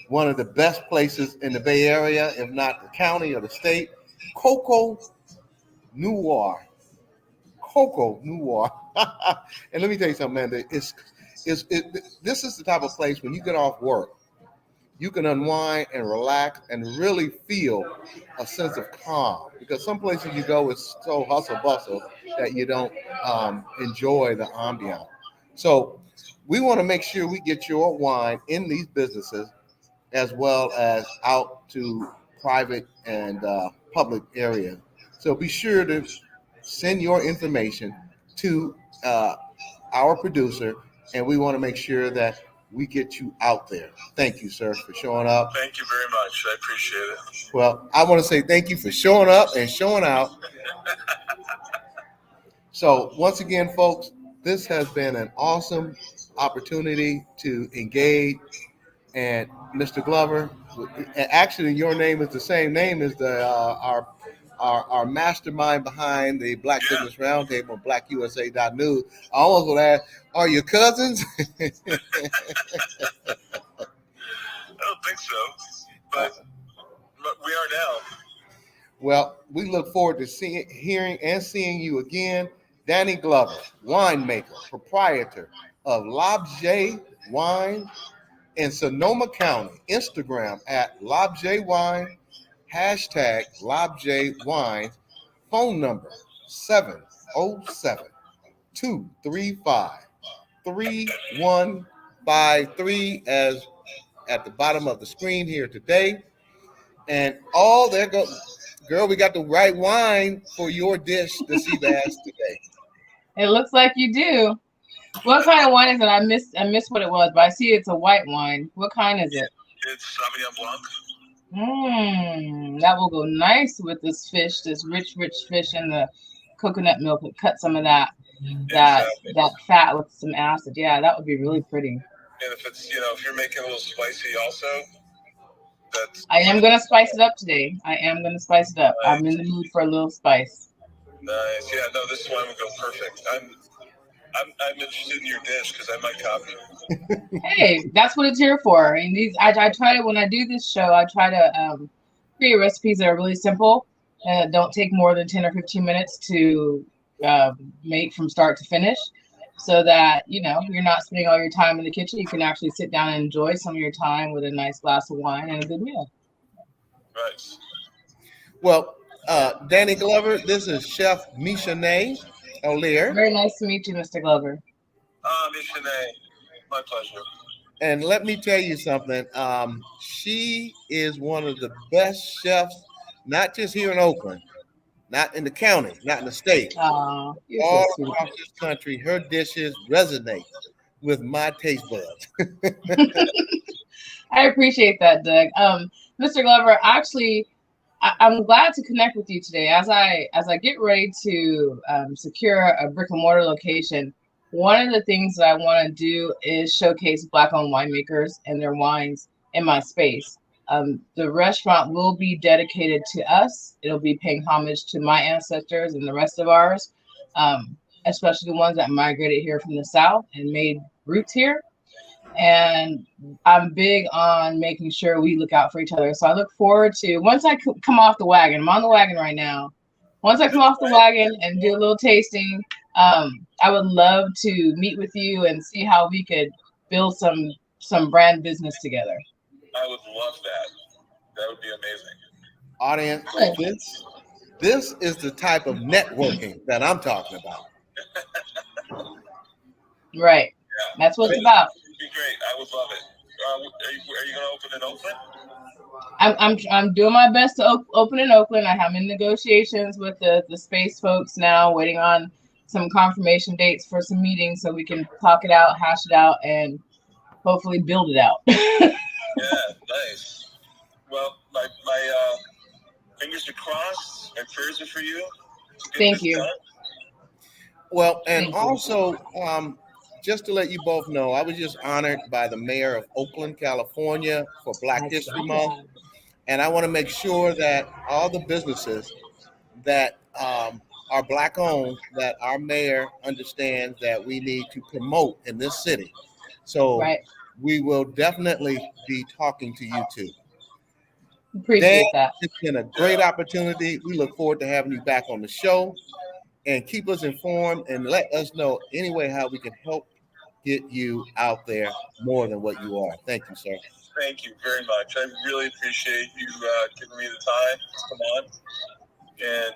one of the best places in the Bay Area, if not the county or the state. Coco Noir. And let me tell you something, man. This is the type of place when you get off work, you can unwind and relax and really feel a sense of calm, because some places you go is so hustle bustle that you don't enjoy the ambiance. So we want to make sure we get your wine in these businesses as well as out to private and public areas. So be sure to send your information to our producer, and we want to make sure that we get you out there. Thank you, sir, for showing up. Thank you very much. I appreciate it. Well, I want to say thank you for showing up and showing out. So once again, folks, this has been an awesome opportunity to engage. And Mr. Glover, actually, your name is the same name as our mastermind behind the Black Business Roundtable, BlackUSA.news. I almost would ask, are you cousins? I don't think so, but we are now. Well, we look forward to hearing and seeing you again. Donny Glover, winemaker, proprietor of L'Objet Wine in Sonoma County. Instagram at L'Objet Wine, hashtag L'Objet Wine, phone number 707-235-3153 as at the bottom of the screen here today. And there go, girl, we got the right wine for your dish, the sea bass today. It looks like you do. What kind of wine is it? I missed what it was, but I see it's a white wine. What kind is it? It's Sauvignon Blanc. That will go nice with this fish, this rich fish in the coconut milk. It cut some of that fat with some acid. Yeah, that would be really pretty. And if it's, if you're making a little spicy also, I am going to spice it up today. I'm in the mood for a little spice. Nice. Yeah, no, this wine would go perfect. I'm interested in your dish because I might copy it. Hey, that's what it's here for. And I try to, when I do this show, I try to create recipes that are really simple and don't take more than 10 or 15 minutes to make from start to finish, so that you're not spending all your time in the kitchen. You can actually sit down and enjoy some of your time with a nice glass of wine and a good meal. Right. Well, Danny Glover, this is Chef Michauxnee Olier. Very nice to meet you, Mr. Glover. Michauxnee, my pleasure. And let me tell you something. She is one of the best chefs, not just here in Oakland, not in the county, not in the state. Oh, you're so All sweet. across this country, her dishes resonate with my taste buds. I appreciate that, Doug. Mr. Glover, actually, I'm glad to connect with you today. As I get ready to secure a brick and mortar location, one of the things that I want to do is showcase Black-owned winemakers and their wines in my space. The restaurant will be dedicated to us. It'll be paying homage to my ancestors and the rest of ours, especially the ones that migrated here from the South and made roots here. And I'm big on making sure we look out for each other. So I look forward to, once I come off the wagon, I'm on the wagon right now. Once I come off the wagon and do a little tasting, I would love to meet with you and see how we could build some brand business together. I would love that. That would be amazing. Audience, this is the type of networking that I'm talking about. Right. Yeah. That's what it's about. It'd be great. I would love it. Are you going to open in Oakland? I'm doing my best to open in Oakland. I'm in negotiations with the space folks now, waiting on some confirmation dates for some meetings so we can talk it out, hash it out, and hopefully build it out. Yeah, nice. Well, my fingers are crossed and prayers are for you. Thank you. Done. Well, and also, just to let you both know, I was just honored by the mayor of Oakland, California for Black History Month. And I want to make sure that all the businesses that are Black owned, that our mayor understands that we need to promote in this city. So we will definitely be talking to you too. Appreciate that. It's been a great opportunity. We look forward to having you back on the show, and keep us informed and let us know anyway how we can help get you out there more than what you are. Thank you, sir. Thank you very much. I really appreciate you giving me the time to come on. And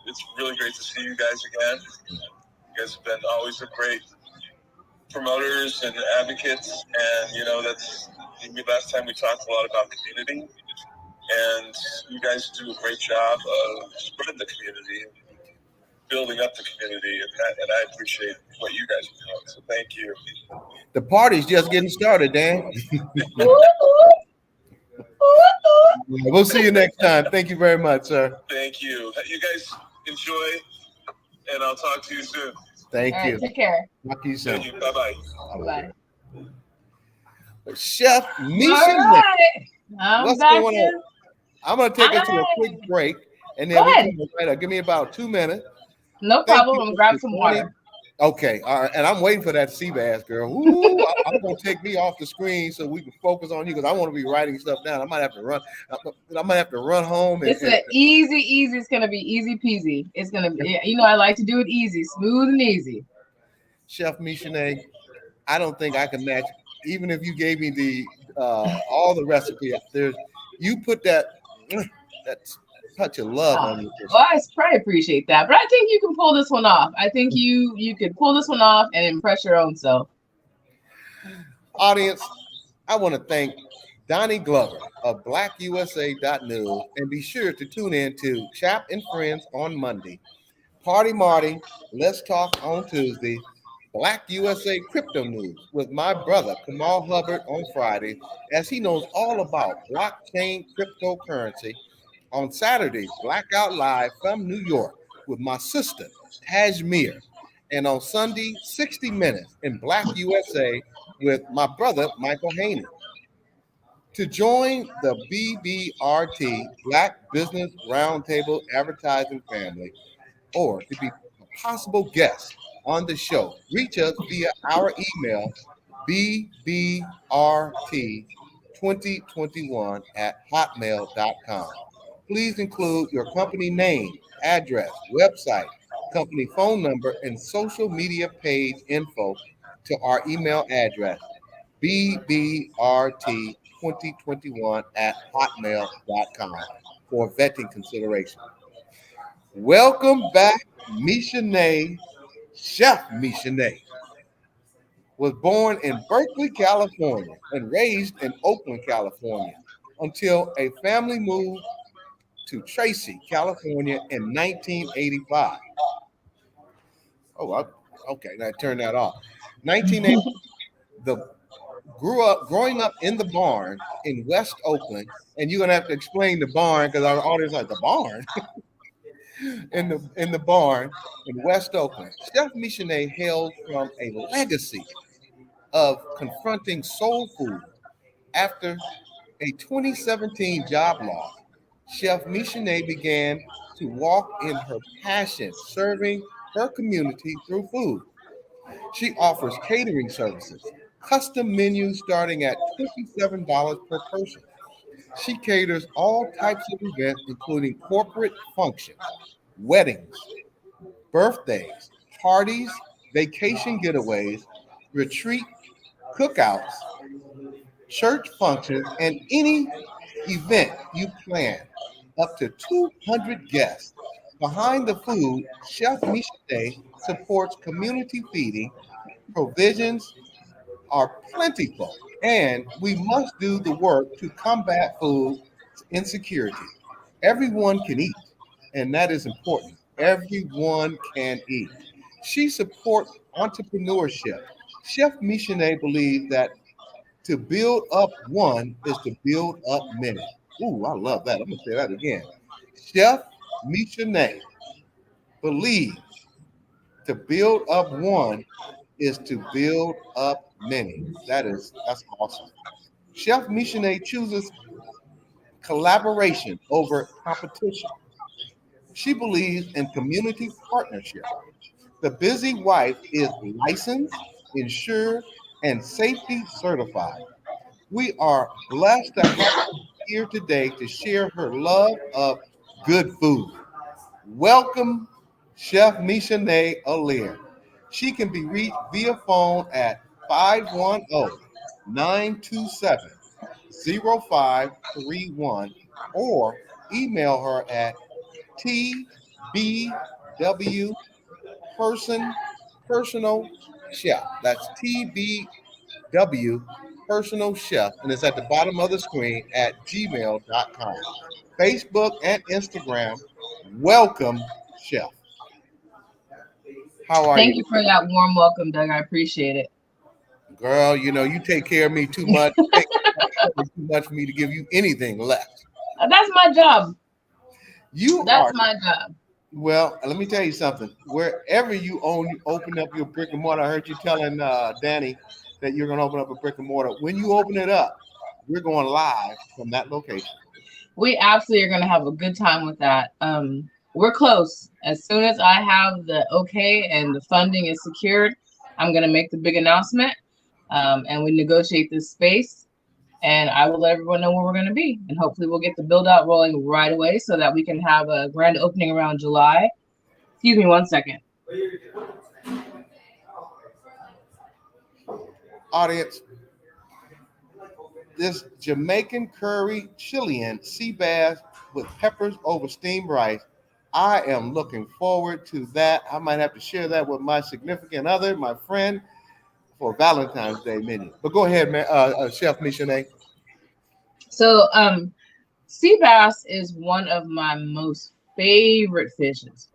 it's really great to see you guys again. You guys have been always a great promoters and advocates. And, that's maybe last time we talked a lot about community. And you guys do a great job of spreading the community, building up the community, and I appreciate what you guys are doing. So thank you. The party's just getting started, Dan. We'll see you next time. Thank you very much, sir. Thank you. You guys enjoy, and I'll talk to you soon. Thank you. Take care. Talk to you soon. Thank you. Bye-bye. Bye. Chef Misha. All right. I'm back in. I'm going to take us to a quick break, and then give me about 2 minutes. No problem. I'm going to grab some water. Okay, all right. And I'm waiting for that sea bass, girl. Ooh, I'm going to take me off the screen so we can focus on you, because I want to be writing stuff down. I might have to run. I might have to run home. It's easy. It's going to be easy peasy. It's going to be, I like to do it easy, smooth and easy. Chef Michauxnee, I don't think I can match, even if you gave me the all the recipe. You put that touch of love on you. Well, I probably appreciate that, but I think you can pull this one off. I think you could pull this one off and impress your own self. Audience, I want to thank Donny Glover of BlackUSA.news, and be sure to tune in to Chap and Friends on Monday, Party Marty, Let's Talk on Tuesday, Black USA Crypto News with my brother Kamal Hubbard on Friday, as he knows all about blockchain cryptocurrency. On Saturday, Blackout Live from New York with my sister, Tajmir. And on Sunday, 60 Minutes in Black USA with my brother, Michael Haney. To join the BBRT Black Business Roundtable Advertising family, or to be a possible guest on the show, reach us via our email, bBRT2021@hotmail.com. Please include your company name, address, website, company phone number, and social media page info to our email address, bbrt2021@hotmail.com for vetting consideration. Welcome back, Michauxnee. Chef Michauxnee was born in Berkeley, California, and raised in Oakland, California, until a family moved to Tracy, California in 1985. Oh, okay, now turn that off. 1980, the growing up in the barn in West Oakland, and you're gonna have to explain the barn because our audience like the barn. in the barn in West Oakland, Chef Michauxnee hails from a legacy of confronting soul food after a 2017 job loss. Chef Michauxnee began to walk in her passion, serving her community through food. She offers catering services, custom menus starting at $27 per person. She caters all types of events, including corporate functions, weddings, birthdays, parties, vacation getaways, retreat cookouts, church functions, and any event you plan. Up to 200 guests. Behind the food, Chef Michauxnee supports community feeding. Provisions are plentiful, and we must do the work to combat food insecurity. Everyone can eat, and that is important. Everyone can eat. She supports entrepreneurship. Chef Michauxnee believes that to build up one is to build up many. Ooh, I love that. I'm gonna say that again. Chef Michauxnee believes to build up one is to build up many. That's awesome. Chef Michauxnee chooses collaboration over competition. She believes in community partnership. The busy wife is licensed, insured, and safety certified. We are blessed to have her here today to share her love of good food. Welcome, Chef Michauxnee Olier. She can be reached via phone at 510-927-0531 or email her at tbw personal chef. That's tbw personal chef, and it's at the bottom of the screen at gmail.com. Facebook and Instagram. Welcome, Chef. How are Thank you? you for that warm welcome, Doug. I appreciate it. Girl, you take care of me too much. You take care of me too much for me to give you anything left. That's my job. That's are my job. Well, let me tell you something. Wherever you open up your brick and mortar, I heard you telling Danny that you're going to open up a brick and mortar. When you open it up, we're going live from that location. We absolutely are going to have a good time with that. We're close. As soon as I have the okay and the funding is secured, I'm going to make the big announcement, and we negotiate this space. And I will let everyone know where we're going to be. And hopefully we'll get the build out rolling right away so that we can have a grand opening around July. Excuse me 1 second. Audience, this Jamaican curry Chilean sea bass with peppers over steamed rice. I am looking forward to that. I might have to share that with my significant other, my friend, for Valentine's Day menu. But go ahead, man, Chef Michauxnee. So sea bass is one of my most favorite fishes.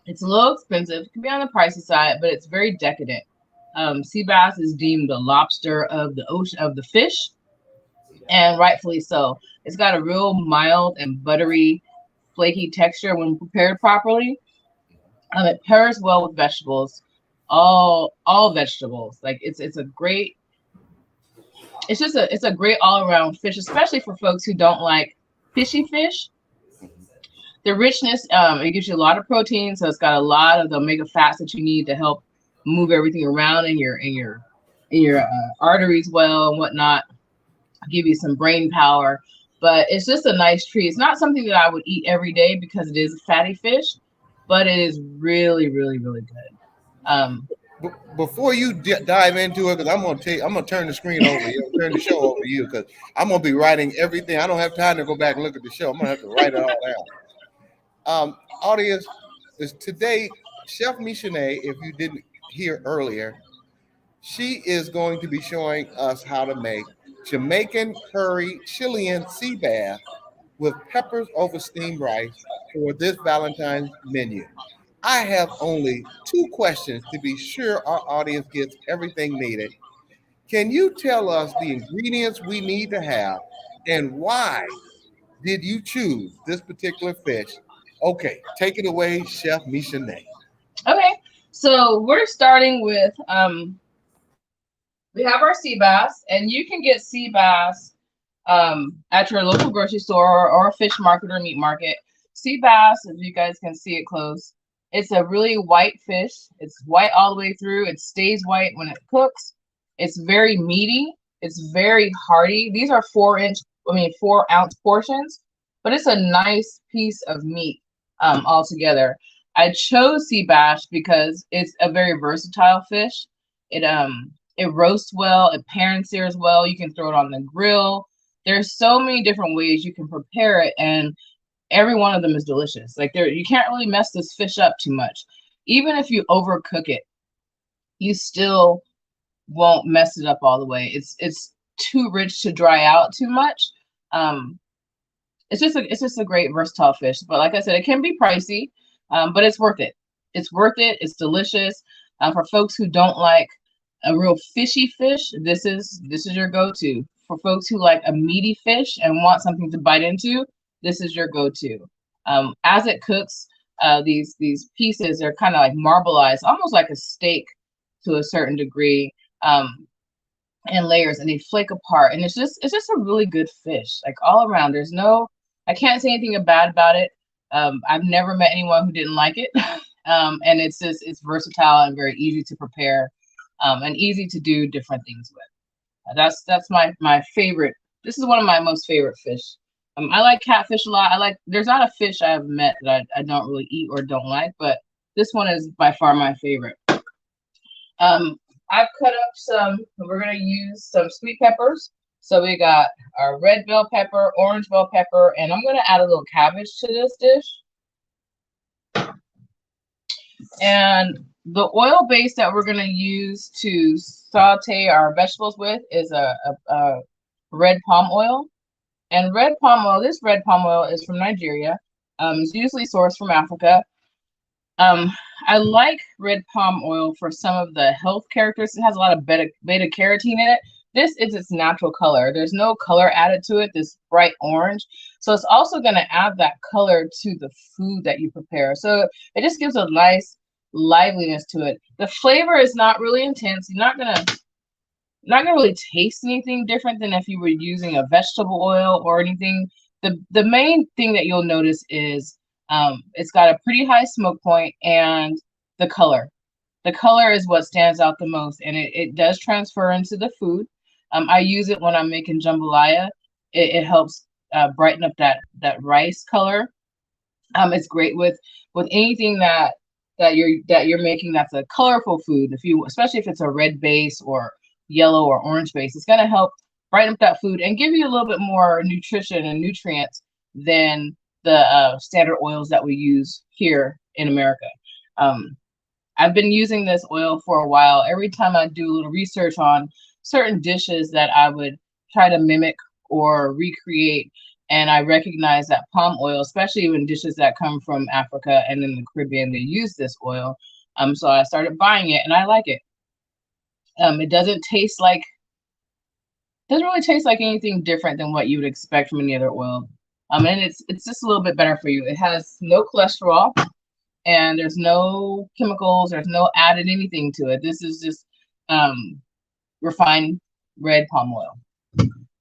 It's a little expensive, it can be on the pricey side, but it's very decadent. Sea bass is deemed the lobster of the ocean, of the fish, and rightfully so. It's got a real mild and buttery, flaky texture when prepared properly. It pairs well with vegetables, all vegetables. Like it's a great. It's just a great all around fish, especially for folks who don't like fishy fish. The richness, it gives you a lot of protein, so it's got a lot of the omega fats that you need to help move everything around in your arteries well and whatnot. Give you some brain power, but it's just a nice treat. It's not something that I would eat every day because it is a fatty fish, but it is really, really, really good. Before you dive into it, because I'm gonna turn the screen over here, turn the show over to you, because I'm gonna be writing everything. I don't have time to go back and look at the show. I'm gonna have to write it all down. Audience, is today Chef Michauxnee, if you didn't hear earlier, she is going to be showing us how to make Jamaican curry Chilean sea bass with peppers over steamed rice for this Valentine's menu. I have only two questions to be sure our audience gets everything needed. Can you tell us the ingredients we need to have and why did you choose this particular fish? Okay, take it away, Chef Michauxnee. Okay, so we're starting with we have our sea bass, and you can get sea bass at your local grocery store or a fish market or meat market. Sea bass, if you guys can see it close, it's a really white fish. It's white all the way through. It stays white when it cooks. It's very meaty. It's very hearty. These are 4-ounce portions, but it's a nice piece of meat altogether. I chose sea bass because it's a very versatile fish. It roasts well, it pan and sears well. You can throw it on the grill. There's so many different ways you can prepare it, and every one of them is delicious. Like you can't really mess this fish up too much. Even if you overcook it, you still won't mess it up all the way. It's too rich to dry out too much. It's just a great versatile fish. But like I said, it can be pricey, but it's worth it. It's worth it. It's delicious. For folks who don't like a real fishy fish, this is your go-to. For folks who like a meaty fish and want something to bite into, this is your go-to. As it cooks, these pieces are kind of like marbleized, almost like a steak to a certain degree, in layers, and they flake apart. And it's just a really good fish, like all around. I can't say anything bad about it. I've never met anyone who didn't like it. And it's versatile and very easy to prepare, and easy to do different things with. That's my favorite. This is one of my most favorite fish. I like catfish a lot. There's not a fish I've met that I don't really eat or don't like, but this one is by far my favorite. I've cut up we're gonna use some sweet peppers. So we got our red bell pepper, orange bell pepper, and I'm gonna add a little cabbage to this dish. And the oil base that we're gonna use to saute our vegetables with is a red palm oil. And this red palm oil is from Nigeria. It's usually sourced from Africa. I like red palm oil for some of the health characteristics. It has a lot of beta carotene in it. This is its natural color. There's no color added to it, this bright orange. So it's also going to add that color to the food that you prepare. So it just gives a nice liveliness to it. The flavor is not really intense. You're not gonna really taste anything different than if you were using a vegetable oil or anything. The main thing that you'll notice is it's got a pretty high smoke point, and the color. The color is what stands out the most, and it does transfer into the food. I use it when I'm making jambalaya. It helps brighten up that rice color. It's great with anything that you're making that's a colorful food. Especially if it's a red base or yellow or orange base, it's going to help brighten up that food and give you a little bit more nutrition and nutrients than the standard oils that we use here in America. I've been using this oil for a while. Every time I do a little research on certain dishes that I would try to mimic or recreate, and I recognize that palm oil, especially in dishes that come from Africa and in the Caribbean, they use this oil. So I started buying it, and I like it. It doesn't really taste like anything different than what you would expect from any other oil. And it's just a little bit better for you. It has no cholesterol, and there's no chemicals. There's no added anything to it. This is just refined red palm oil.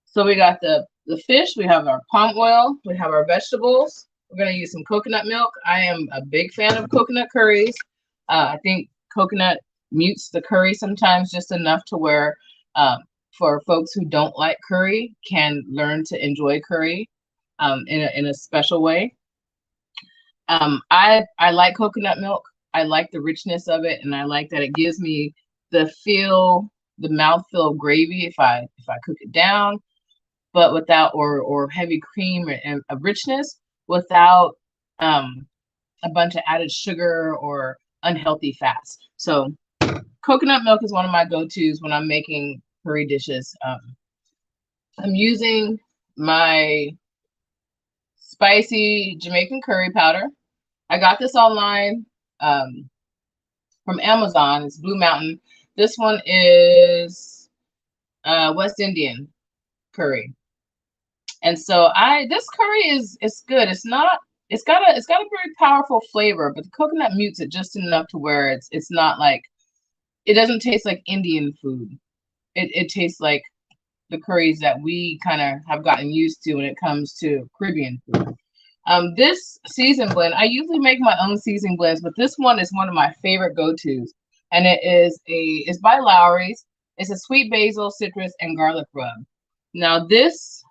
So we got the fish. We have our palm oil. We have our vegetables. We're going to use some coconut milk. I am a big fan of coconut curries. I think coconut mutes the curry sometimes just enough to where for folks who don't like curry can learn to enjoy curry in a special way. I like coconut milk. I like the richness of it, and I like that it gives me the mouthfeel of gravy if I cook it down, but without or heavy cream and a richness without a bunch of added sugar or unhealthy fats. So coconut milk is one of my go-tos when I'm making curry dishes. I'm using my spicy Jamaican curry powder. I got this online from Amazon. It's Blue Mountain. This one is West Indian curry. And so this curry is good. It's got a very powerful flavor, but the coconut mutes it just enough to where it's not like, it doesn't taste like Indian food. It tastes like the curries that we kind of have gotten used to when it comes to Caribbean food. This season blend, I usually make my own season blends, but this one is one of my favorite go-tos. And it's by Lawry's. It's a sweet basil, citrus, and garlic rub. Now this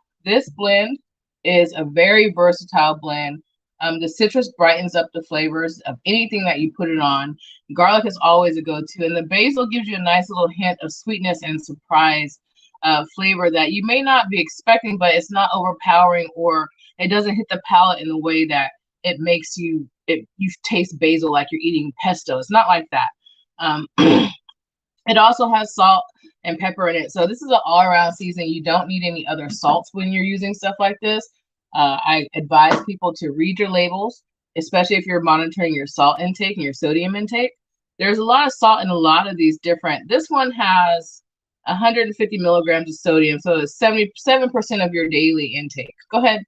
blend is a very versatile blend. The citrus brightens up the flavors of anything that you put it on. Garlic is always a go-to, and the basil gives you a nice little hint of sweetness and surprise flavor that you may not be expecting, but it's not overpowering, or it doesn't hit the palate in a way that it makes you taste basil like you're eating pesto. It's not like that. It also has salt and pepper in it. So this is an all-around seasoning. You don't need any other salts when you're using stuff like this. I advise people to read your labels, especially if you're monitoring your salt intake and your sodium intake. There's a lot of salt in a lot of these different. This one has 150 milligrams of sodium, so it's 77% of your daily intake. Go ahead.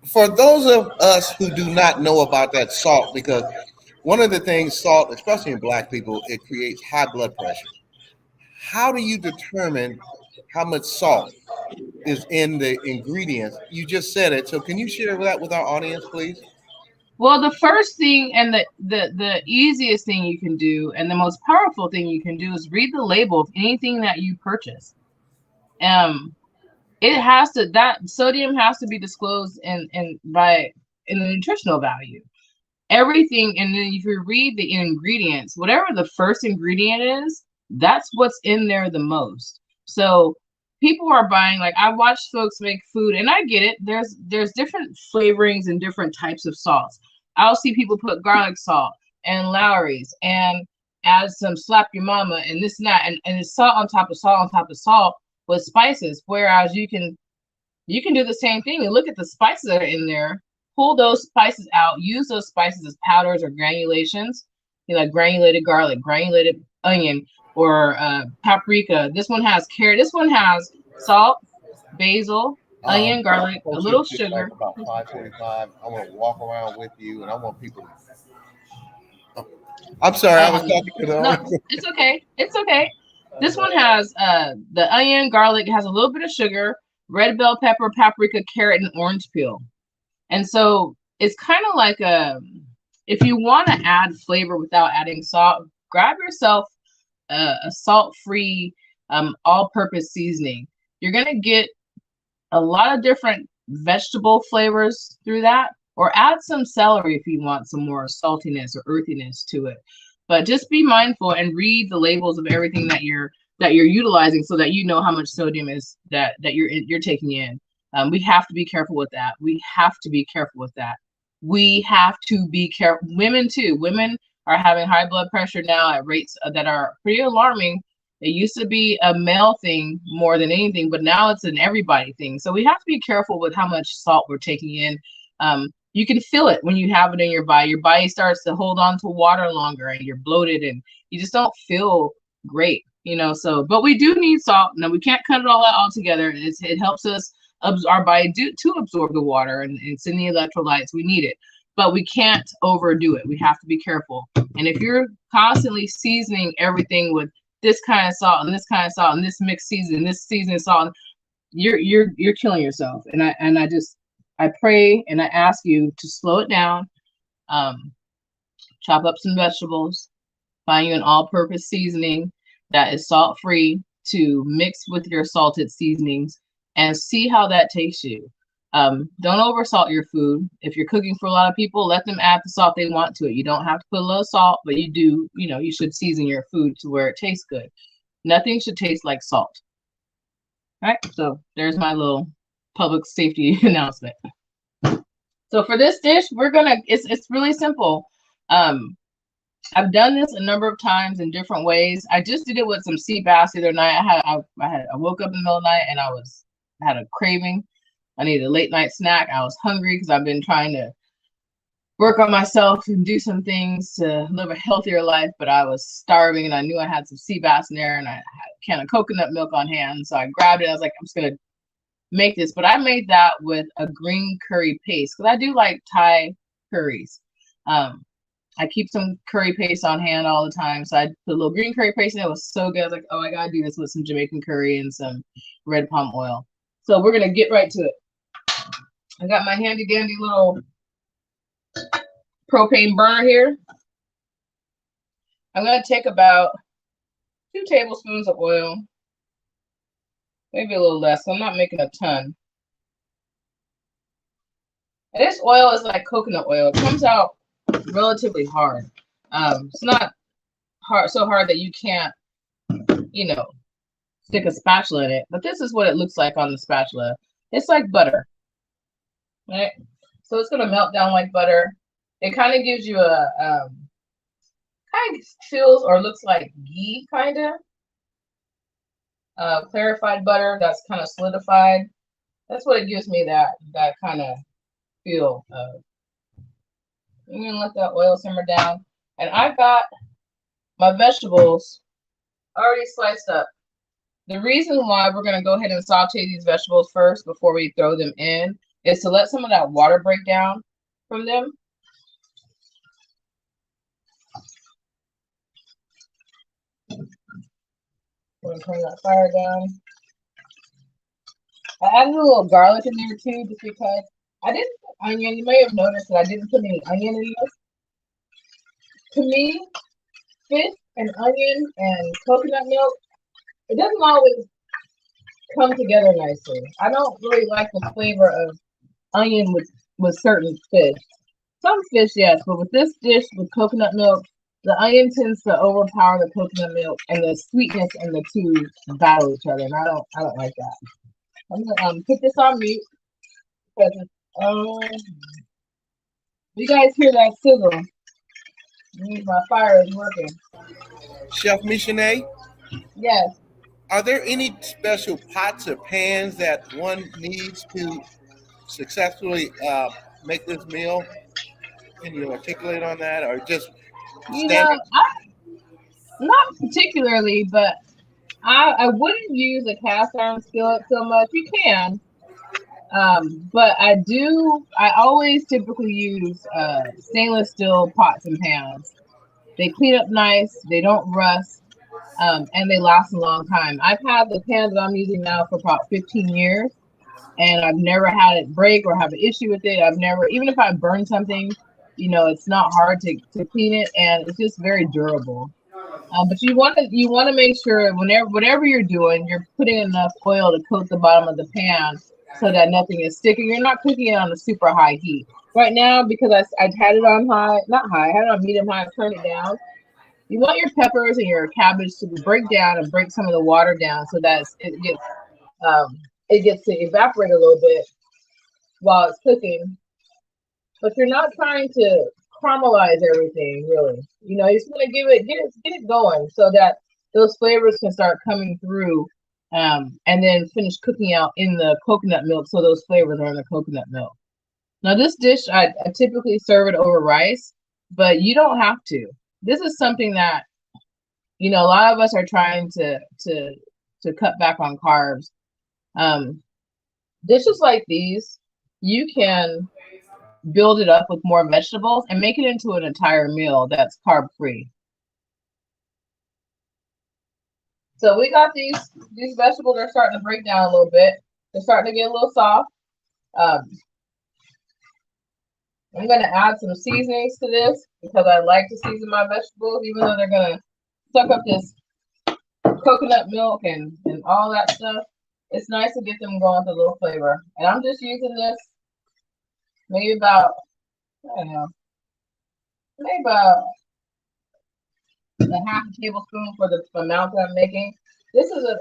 For those of us who do not know about that salt, because one of the things salt, especially in Black people, it creates high blood pressure. How do you determine how much salt is in the ingredients? You just said it, so can you share that with our audience, please? Well, the first thing and the easiest thing you can do, and the most powerful thing you can do, is read the label of anything that you purchase. That sodium has to be disclosed in the nutritional value. Everything, and then if you read the ingredients, whatever the first ingredient is, that's what's in there the most. So people are buying, like, I watch folks make food, and I get it. There's different flavorings and different types of salts. I'll see people put garlic salt and Lawry's and add some slap your mama and this and that, and it's salt on top of salt on top of salt with spices. Whereas you can do the same thing and look at the spices that are in there, pull those spices out, use those spices as powders or granulations, like granulated garlic, granulated onion, or paprika. This one has carrot. This one has salt, basil, onion, garlic, a little sugar. About 5:45. I want to walk around with you, and I want people to. I'm sorry, I was talking to them. No, it's okay. It's okay. This one has the onion, garlic, has a little bit of sugar, red bell pepper, paprika, carrot, and orange peel. And so it's kind of like if you want to add flavor without adding salt, grab yourself a salt-free all-purpose seasoning. You're going to get a lot of different vegetable flavors through that, or add some celery if you want some more saltiness or earthiness to it. But just be mindful and read the labels of everything that you're utilizing, so that you know how much sodium is that you're taking in. We have to be careful with that. We have to be careful with that. We have to be careful. Women too. Women are having high blood pressure now at rates that are pretty alarming. It used to be a male thing more than anything, but now it's an everybody thing. So we have to be careful with how much salt we're taking in. You can feel it when you have it in your body. Your body starts to hold on to water longer, and you're bloated, and you just don't feel great, So, but we do need salt. Now, we can't cut it all out altogether. It helps us, our body to absorb the water, and it's in the electrolytes. We need it, but we can't overdo it. We have to be careful. And if you're constantly seasoning everything with this kind of salt and this kind of salt and this mixed season, this seasoning salt, you're killing yourself. And I pray and I ask you to slow it down, chop up some vegetables, find you an all-purpose seasoning that is salt-free to mix with your salted seasonings, and see how that takes you. Don't oversalt your food. If you're cooking for a lot of people, let them add the salt they want to it. You don't have to put a little salt, but you do, you should season your food to where it tastes good. Nothing should taste like salt. All right, so there's my little public safety announcement. So for this dish, it's really simple. I've done this a number of times in different ways. I just did it with some sea bass the other night. I woke up in the middle of the night and I had a craving. I needed a late night snack. I was hungry because I've been trying to work on myself and do some things to live a healthier life, but I was starving and I knew I had some sea bass in there and I had a can of coconut milk on hand. So I grabbed it. I was like, I'm just going to make this, but I made that with a green curry paste because I do like Thai curries. I keep some curry paste on hand all the time. So I put a little green curry paste in it. It was so good. I was like, oh, I got to do this with some Jamaican curry and some red palm oil. So we're going to get right to it. I got my handy dandy little propane burner here. I'm going to take about 2 tablespoons of oil, maybe a little less. So I'm not making a ton. And this oil is like coconut oil. It comes out relatively hard. It's not so hard that you can't, stick a spatula in it. But this is what it looks like on the spatula. It's like butter. Right, so it's gonna melt down like butter. It kind of gives you a kind of feels or looks like ghee, kind of clarified butter that's kind of solidified. That's what it gives me, that kind of feel. I'm gonna let that oil simmer down, and I've got my vegetables already sliced up. The reason why we're gonna go ahead and saute these vegetables first before we throw them in is to let some of that water break down from them. We're gonna turn that fire down. I added a little garlic in there too, just because I didn't put onion. You may have noticed that I didn't put any onion in this. To me, fish and onion and coconut milk, it doesn't always come together nicely. I don't really like the flavor of onion with certain fish. Some fish, yes, but with this dish with coconut milk, the onion tends to overpower the coconut milk, and the sweetness and the two battle each other, and I don't like that. I'm gonna put this on mute because you guys hear that sizzle? My fire is working. Chef Michauxnee? Yes. Are there any special pots or pans that one needs to successfully make this meal? Can you articulate on that, or just standard? Not particularly, but I wouldn't use a cast iron skillet so much. You can, but I always typically use stainless steel pots and pans. They clean up nice, they don't rust, and they last a long time. I've had the pan that I'm using now for about 15 years, and I've never had it break or have an issue with it. I've never, even if I burn something, it's not hard to clean it, and it's just very durable. But you want to make sure whatever you're doing, you're putting enough oil to coat the bottom of the pan so that nothing is sticking. You're not cooking it on a super high heat. Right now, because I had it on high, not high, I had it on medium high, turn it down. You want your peppers and your cabbage to break down and break some of the water down so that it gets to evaporate a little bit while it's cooking. But you're not trying to caramelize everything, really. You just want to get it going so that those flavors can start coming through, and then finish cooking out in the coconut milk so those flavors are in the coconut milk. Now, this dish, I typically serve it over rice, but you don't have to. This is something that, a lot of us are trying to cut back on carbs. Dishes like these, you can build it up with more vegetables and make it into an entire meal that's carb free. So we got these vegetables are starting to break down a little bit. They're starting to get a little soft. I'm going to add some seasonings to this because I like to season my vegetables, even though they're going to suck up this coconut milk and all that stuff. It's nice to get them going with a little flavor. And I'm just using this maybe about, I don't know, maybe about a half a tablespoon for the amount that I'm making. This is a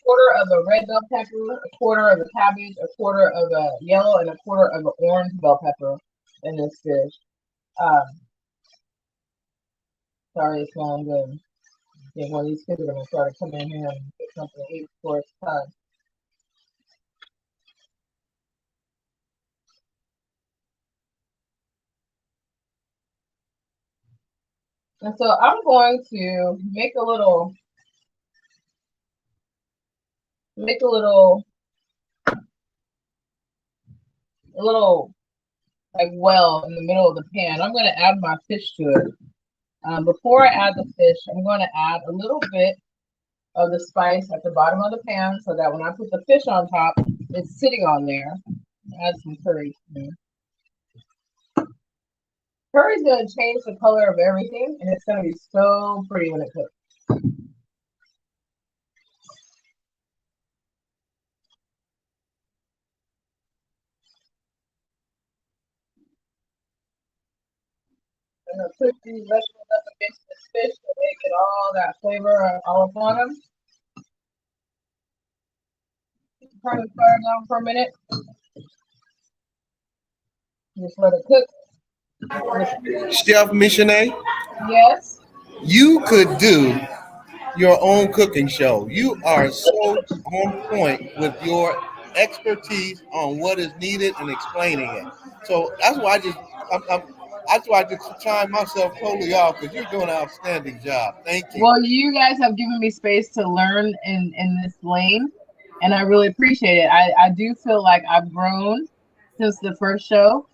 quarter of a red bell pepper, a quarter of a cabbage, a quarter of a yellow, and a quarter of an orange bell pepper in this dish. Sorry, it's going good. I think one of these kids are going to start to come in here and get something to eat before it's time. And so I'm going to make a little like well in the middle of the pan. I'm going to add my fish to it. Before I add the fish, I'm going to add a little bit of the spice at the bottom of the pan so that when I put the fish on top, it's sitting on there. Add some curry. Curry's going to change the color of everything, and it's going to be so pretty when it cooks. I'm going to put these vegetables up against this fish so they get all that flavor all upon them. Turn the fire down for a minute. Just let it cook. Chef Michauxnee, Yes. you could do your own cooking show. You are so on point with your expertise on what is needed and explaining it. So that's why I just chime myself totally off because you're doing an outstanding job. Thank you. Well, you guys have given me space to learn in this lane, and I really appreciate it. I do feel like I've grown since the first show.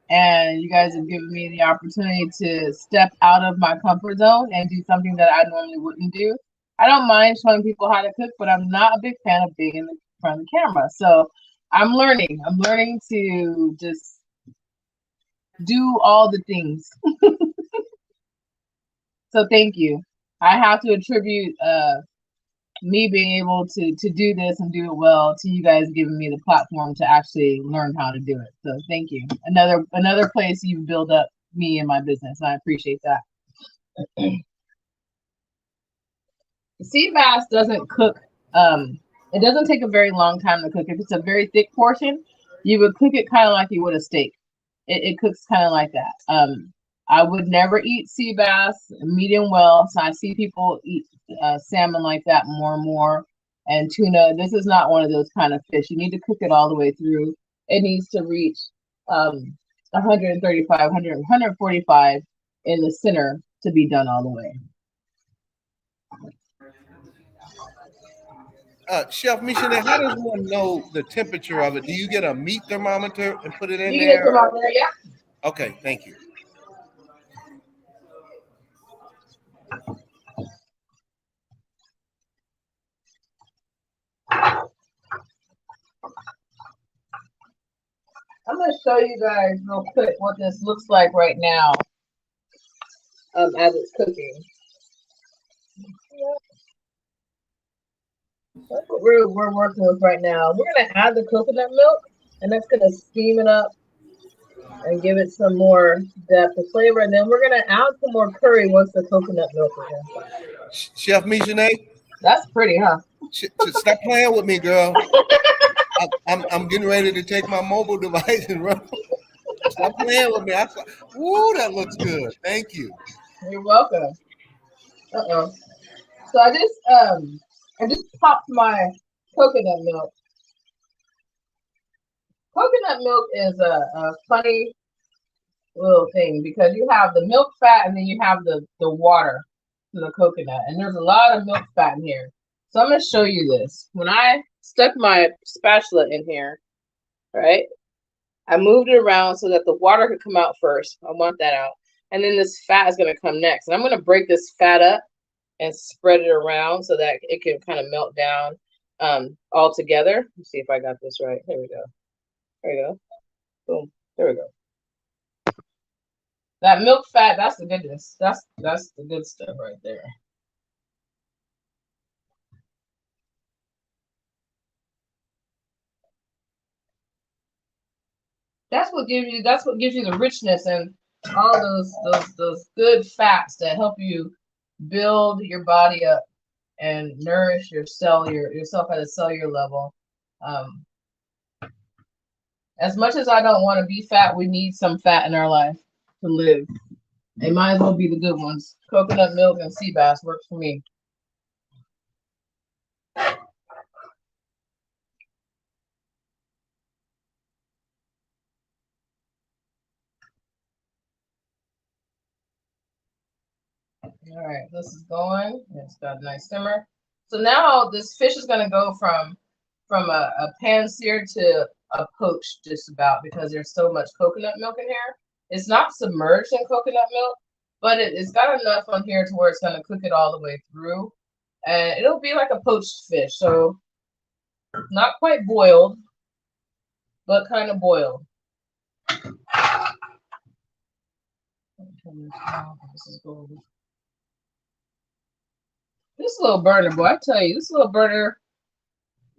And you guys have given me the opportunity to step out of my comfort zone and do something that I normally wouldn't do. I don't mind showing people how to cook, but I'm not a big fan of being in front of the camera. So I'm learning. I'm learning to just do all the things. So thank you. I have to attribute me being able to do this and do it well to you guys giving me the platform to actually learn how to do it. So thank you. Another place you've built up me and my business. I appreciate that. Sea bass doesn't cook. It doesn't take a very long time to cook. If it's a very thick portion, you would cook it kind of like you would a steak. It cooks kind of like that. I would never eat sea bass medium well. So I see people eat salmon like that more and more, and tuna. This is not one of those kind of fish. You need to cook it all the way through. It needs to reach 135, 100, 145 in the center to be done all the way. Chef Michauxnee, how does one know the temperature of it? Do you get a meat thermometer and put it in You there? get them out there, yeah. Okay, thank you. I'm going to show you guys real quick what this looks like right now as it's cooking. That's what we're working with right now. We're going to add the coconut milk, and that's going to steam it up and give it some more depth of flavor. And then we're going to add some more curry once the coconut milk is in. Chef Michauxnee? That's pretty, huh? Stop playing with me, girl. I'm getting ready to take my mobile device and run. Stop playing with me. Woo, that looks good. Thank you. You're welcome. So I just popped my coconut milk. Coconut milk is a funny little thing because you have the milk fat and then you have the water in the coconut, and there's a lot of milk fat in here. So I'm going to show you this. When I stuck my spatula in here, right, I moved it around so that the water could come out first. I want that out. And then this fat is going to come next. And I'm going to break this fat up and spread it around so that it can kind of melt down all together. Let's see if I got this right. Here we go. There we go. Boom. There we go. That milk fat, that's the goodness. That's the good stuff right there. That's what gives you the richness and all those good fats that help you build your body up and nourish yourself at a cellular level. As much as I don't want to be fat, we need some fat in our life to live. They might as well be the good ones. Coconut milk and sea bass works for me. All right, this is going. It's got a nice simmer. So now this fish is going to go from a pan seared to a poached just about, because there's so much coconut milk in here. It's not submerged in coconut milk, but it's got enough on here to where it's going to cook it all the way through. And it'll be like a poached fish. So not quite boiled, but kind of boiled. This is golden. This little burner, boy, I tell you, this little burner,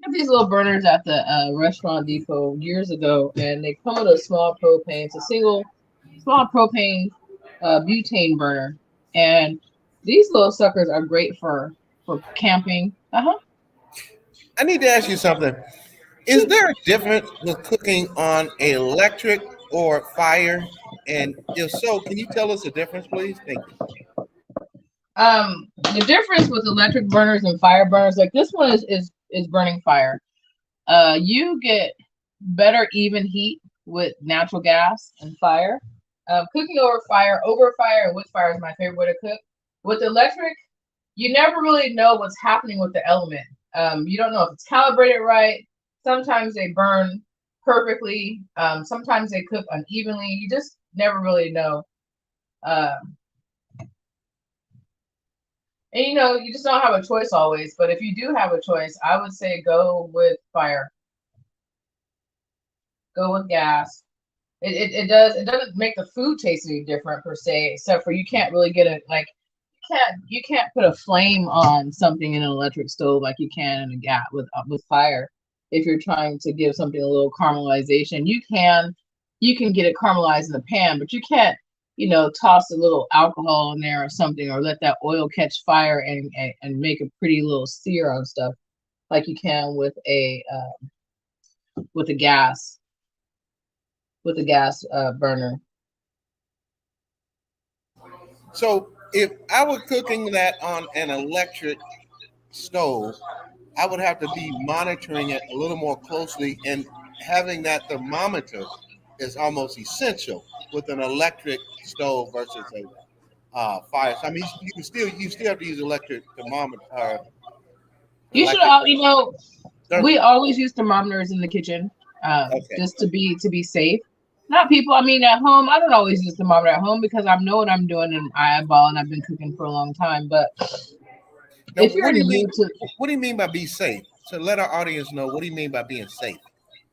I have these little burners at the restaurant depot years ago, and they come with a small propane. It's a single small propane butane burner. And these little suckers are great for camping. I need to ask you something. Is there a difference with cooking on electric or fire? And if so, can you tell us the difference, please? Thank you. The difference with electric burners and fire burners, like this one is burning fire. You get better even heat with natural gas and fire. Cooking over fire and with fire is my favorite way to cook. With electric, you never really know what's happening with the element. You don't know if it's calibrated right. Sometimes they burn perfectly. Sometimes they cook unevenly. You just never really know. And you just don't have a choice always. But if you do have a choice, I would say go with fire. Go with gas. It doesn't make the food taste any different per se, except for you can't really get it like you can't put a flame on something in an electric stove like you can in a gas with fire. If you're trying to give something a little caramelization, you can get it caramelized in the pan, but you can't toss a little alcohol in there or something, or let that oil catch fire and make a pretty little sear on stuff like you can with a gas burner. So if I were cooking that on an electric stove, I would have to be monitoring it a little more closely, and having that thermometer is almost essential with an electric stove versus a fire. So I mean, you still have to use electric thermometer. You should, we always use thermometers in the kitchen, just to be safe. Not people. I mean, at home, I don't always use thermometer at home because I know what I'm doing and I eyeball, and I've been cooking for a long time. But now, if you're what do you mean by be safe? So let our audience know, what do you mean by being safe?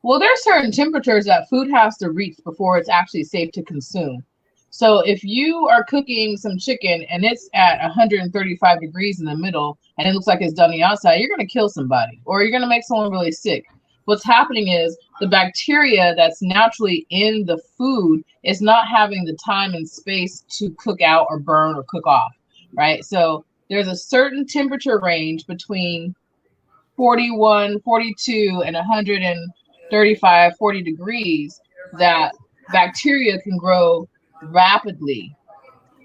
Well, there are certain temperatures that food has to reach before it's actually safe to consume. So if you are cooking some chicken and it's at 135 degrees in the middle and it looks like it's done the outside, you're going to kill somebody or you're going to make someone really sick. What's happening is the bacteria that's naturally in the food is not having the time and space to cook out or burn or cook off, right? So there's a certain temperature range between 41, 42, and 135, 40 degrees that bacteria can grow rapidly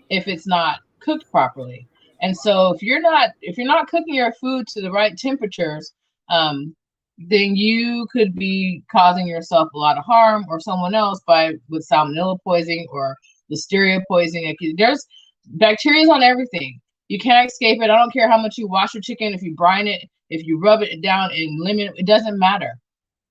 if it's not cooked properly. And so if you're not cooking your food to the right temperatures, then you could be causing yourself a lot of harm or someone else with salmonella poisoning or listeria poisoning. There's bacteria on everything. You can't escape it. I don't care how much you wash your chicken, if you brine it, if you rub it down in lemon, it doesn't matter.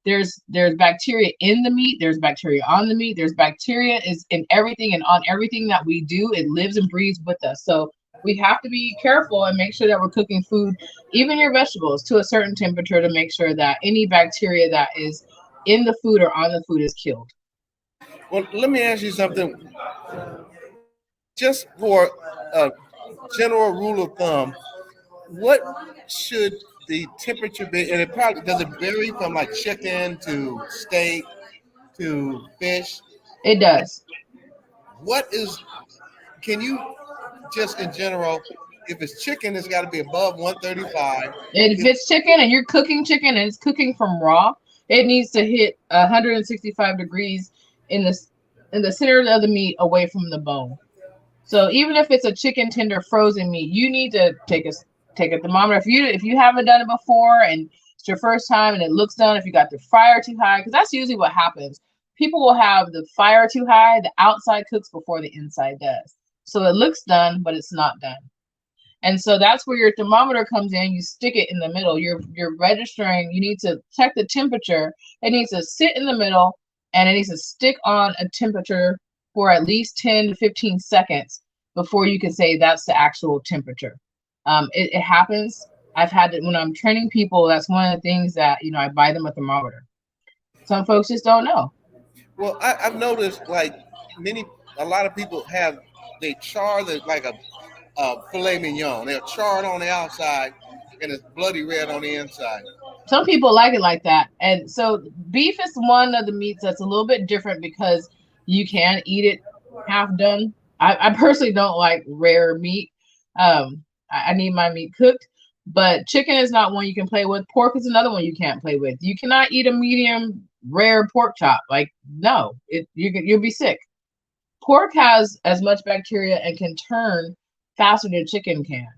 There's bacteria in the meat. There's bacteria on the meat. There's bacteria is in everything, and on everything that we do, it lives and breathes with us. So we have to be careful and make sure that we're cooking food, even your vegetables, to a certain temperature to make sure that any bacteria that is in the food or on the food is killed. Well, let me ask you something. Just for a general rule of thumb, what should the temperature be? And it probably does it vary from like chicken to steak to fish. It does. Can you just in general, if it's chicken, it's got to be above 135. And if it's chicken and you're cooking chicken and it's cooking from raw, it needs to hit 165 degrees in the center of the meat away from the bone. So even if it's a chicken tender frozen meat, you need to take a thermometer. If you haven't done it before and it's your first time and it looks done, if you got the fire too high, because that's usually what happens. People will have the fire too high, the outside cooks before the inside does. So it looks done, but it's not done. And so that's where your thermometer comes in. You stick it in the middle. You're registering. You need to check the temperature. It needs to sit in the middle, and it needs to stick on a temperature for at least 10 to 15 seconds before you can say that's the actual temperature. It happens. I've had it when I'm training people. That's one of the things that, I buy them a thermometer. Some folks just don't know. Well, I've noticed like a lot of people they char like a filet mignon. They'll char it on the outside and it's bloody red on the inside. Some people like it like that. And so beef is one of the meats that's a little bit different because you can eat it half done. I personally don't like rare meat. I need my meat cooked, but chicken is not one you can play with. Pork is another one you can't play with. You cannot eat a medium rare pork chop. Like, no, you'll be sick. Pork has as much bacteria and can turn faster than chicken can.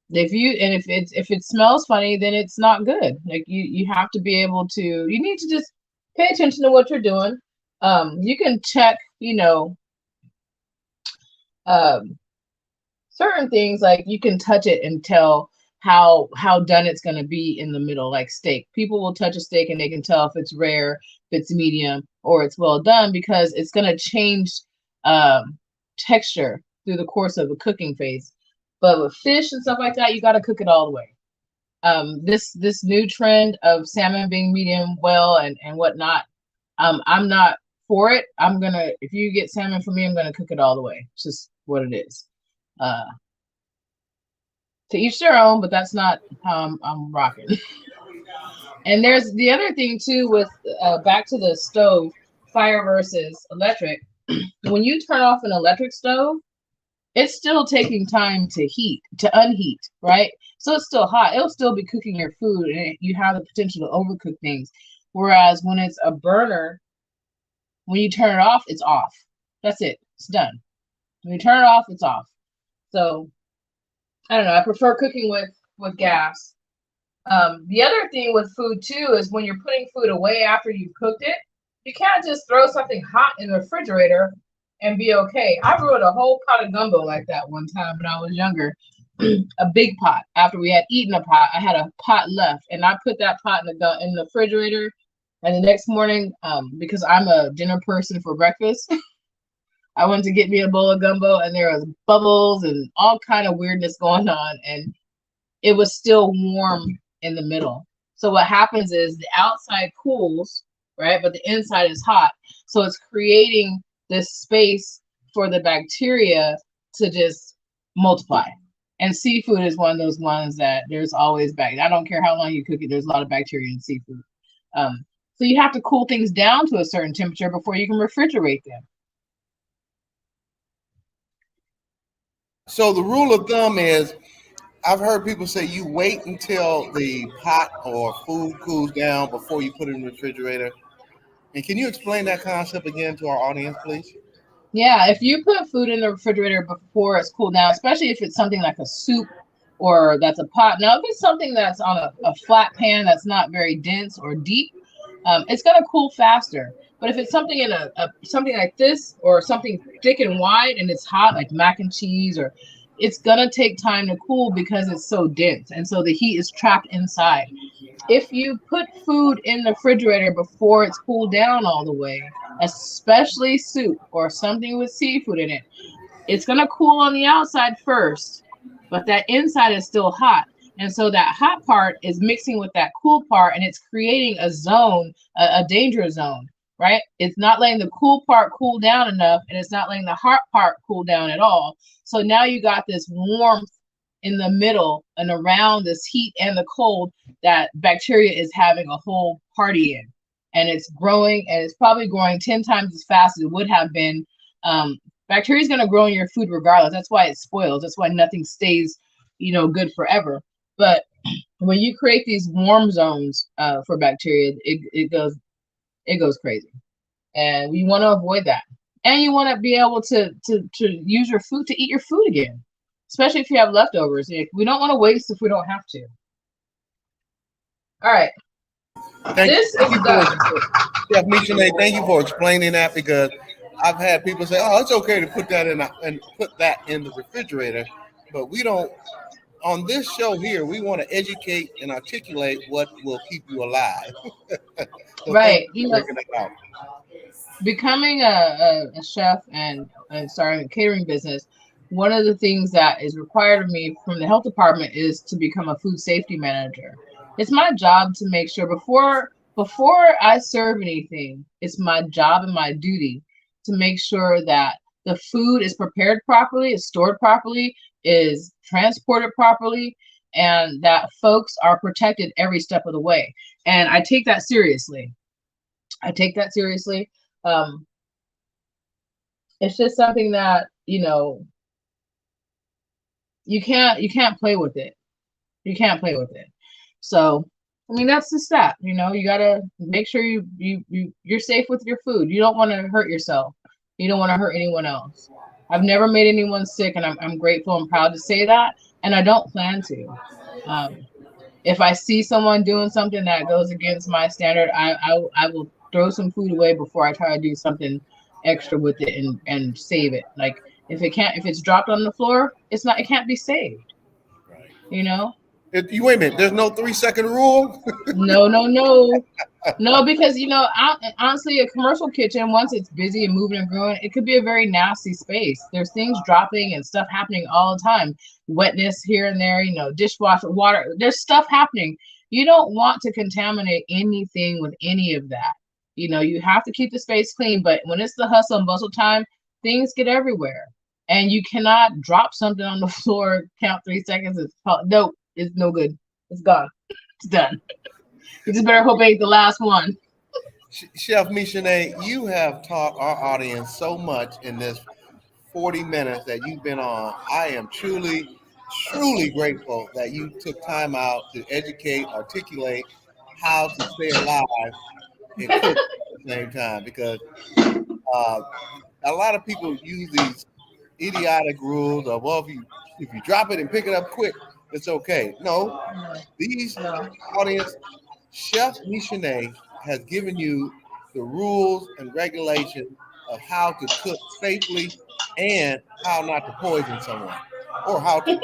If it smells funny, then it's not good. Like you have to be able to. You need to just pay attention to what you're doing. You can check, certain things, like you can touch it and tell how done it's going to be in the middle. Like steak, people will touch a steak and they can tell if it's rare, if it's medium, or it's well done, because it's going to change texture through the course of the cooking phase. But with fish and stuff like that, you got to cook it all the way. This new trend of salmon being medium well and whatnot, I'm not for it. If you get salmon from me, I'm gonna cook it all the way. It's just what it is. To each their own, but that's not how I'm rocking. And there's the other thing too with back to the stove, fire versus electric. When you turn off an electric stove, it's still taking time to unheat, right? So it's still hot. It'll still be cooking your food, and you have the potential to overcook things. Whereas when it's a burner, when you turn it off, it's off. That's it. It's done. When you turn it off, it's off. So I don't know. I prefer cooking with gas. The other thing with food too is when you're putting food away after you've cooked it, you can't just throw something hot in the refrigerator and be okay. I brewed a whole pot of gumbo like that one time when I was younger. A big pot. After we had eaten a pot, I had a pot left, and I put that pot in the refrigerator. And the next morning, because I'm a dinner person for breakfast, I went to get me a bowl of gumbo, and there was bubbles and all kind of weirdness going on, and it was still warm in the middle. So what happens is the outside cools, right, but the inside is hot. So it's creating this space for the bacteria to just multiply. And seafood is one of those ones that there's always I don't care how long you cook it, there's a lot of bacteria in seafood. So you have to cool things down to a certain temperature before you can refrigerate them. So the rule of thumb is, I've heard people say you wait until the pot or food cools down before you put it in the refrigerator. And can you explain that concept again to our audience, please? Yeah, if you put food in the refrigerator before it's cooled down, especially if it's something like a soup or that's a pot. Now, if it's something that's on a flat pan that's not very dense or deep, it's going to cool faster. But if it's something in something like this or something thick and wide and it's hot, like mac and cheese, or it's going to take time to cool because it's so dense. And so the heat is trapped inside. If you put food in the refrigerator before it's cooled down all the way, especially soup or something with seafood in it, it's going to cool on the outside first, but that inside is still hot. And so that hot part is mixing with that cool part, and it's creating a zone, a danger zone, right? It's not letting the cool part cool down enough, and it's not letting the hot part cool down at all. So now you got this warmth in the middle and around this heat and the cold that bacteria is having a whole party in. and it's growing, and it's probably growing 10 times as fast as it would have been. Bacteria is going to grow in your food regardless. That's why it spoils. That's why nothing stays, good forever. But when you create these warm zones for bacteria, it goes crazy, and we want to avoid that. And you want to be able to use your food to eat your food again, especially if you have leftovers. We don't want to waste if we don't have to. All right. Thank you, Chef Michauxnee, thank you for explaining that, because I've had people say, "Oh, it's okay to put that in the refrigerator," but we don't. On this show here, we want to educate and articulate what will keep you alive. So right. Breaking it out. Becoming a chef and starting a catering business, one of the things that is required of me from the health department is to become a food safety manager. It's my job to make sure before I serve anything, it's my job and my duty to make sure that the food is prepared properly, is stored properly, is transported properly, and that folks are protected every step of the way. And I take that seriously. It's just something that, you can't play with it. You can't play with it. So, I mean, that's just that, you gotta make sure you're safe with your food. You don't want to hurt yourself. You don't want to hurt anyone else. I've never made anyone sick, and I'm grateful and proud to say that, and I don't plan to. If I see someone doing something that goes against my standard, I will throw some food away before I try to do something extra with it and save it. Like if it's dropped on the floor, it can't be saved. Right. You wait a minute. There's no 3-second rule. No, because honestly, a commercial kitchen, once it's busy and moving and growing, it could be a very nasty space. There's things dropping and stuff happening all the time. Wetness here and there, dishwasher, water. There's stuff happening. You don't want to contaminate anything with any of that. You have to keep the space clean, but when it's the hustle and bustle time, things get everywhere, and you cannot drop something on the floor, count 3 seconds. Nope. It's no good. It's gone. It's done. You just better hope it ain't the last one. Chef Michauxnee, you have taught our audience so much in this 40 minutes that you've been on. I am truly, truly grateful that you took time out to educate, articulate how to stay alive and cook at the same time, because a lot of people use these idiotic rules of, well, if you drop it and pick it up quick, it's okay. No, these audience, Chef Michauxnee has given you the rules and regulations of how to cook safely and how not to poison someone, or how to.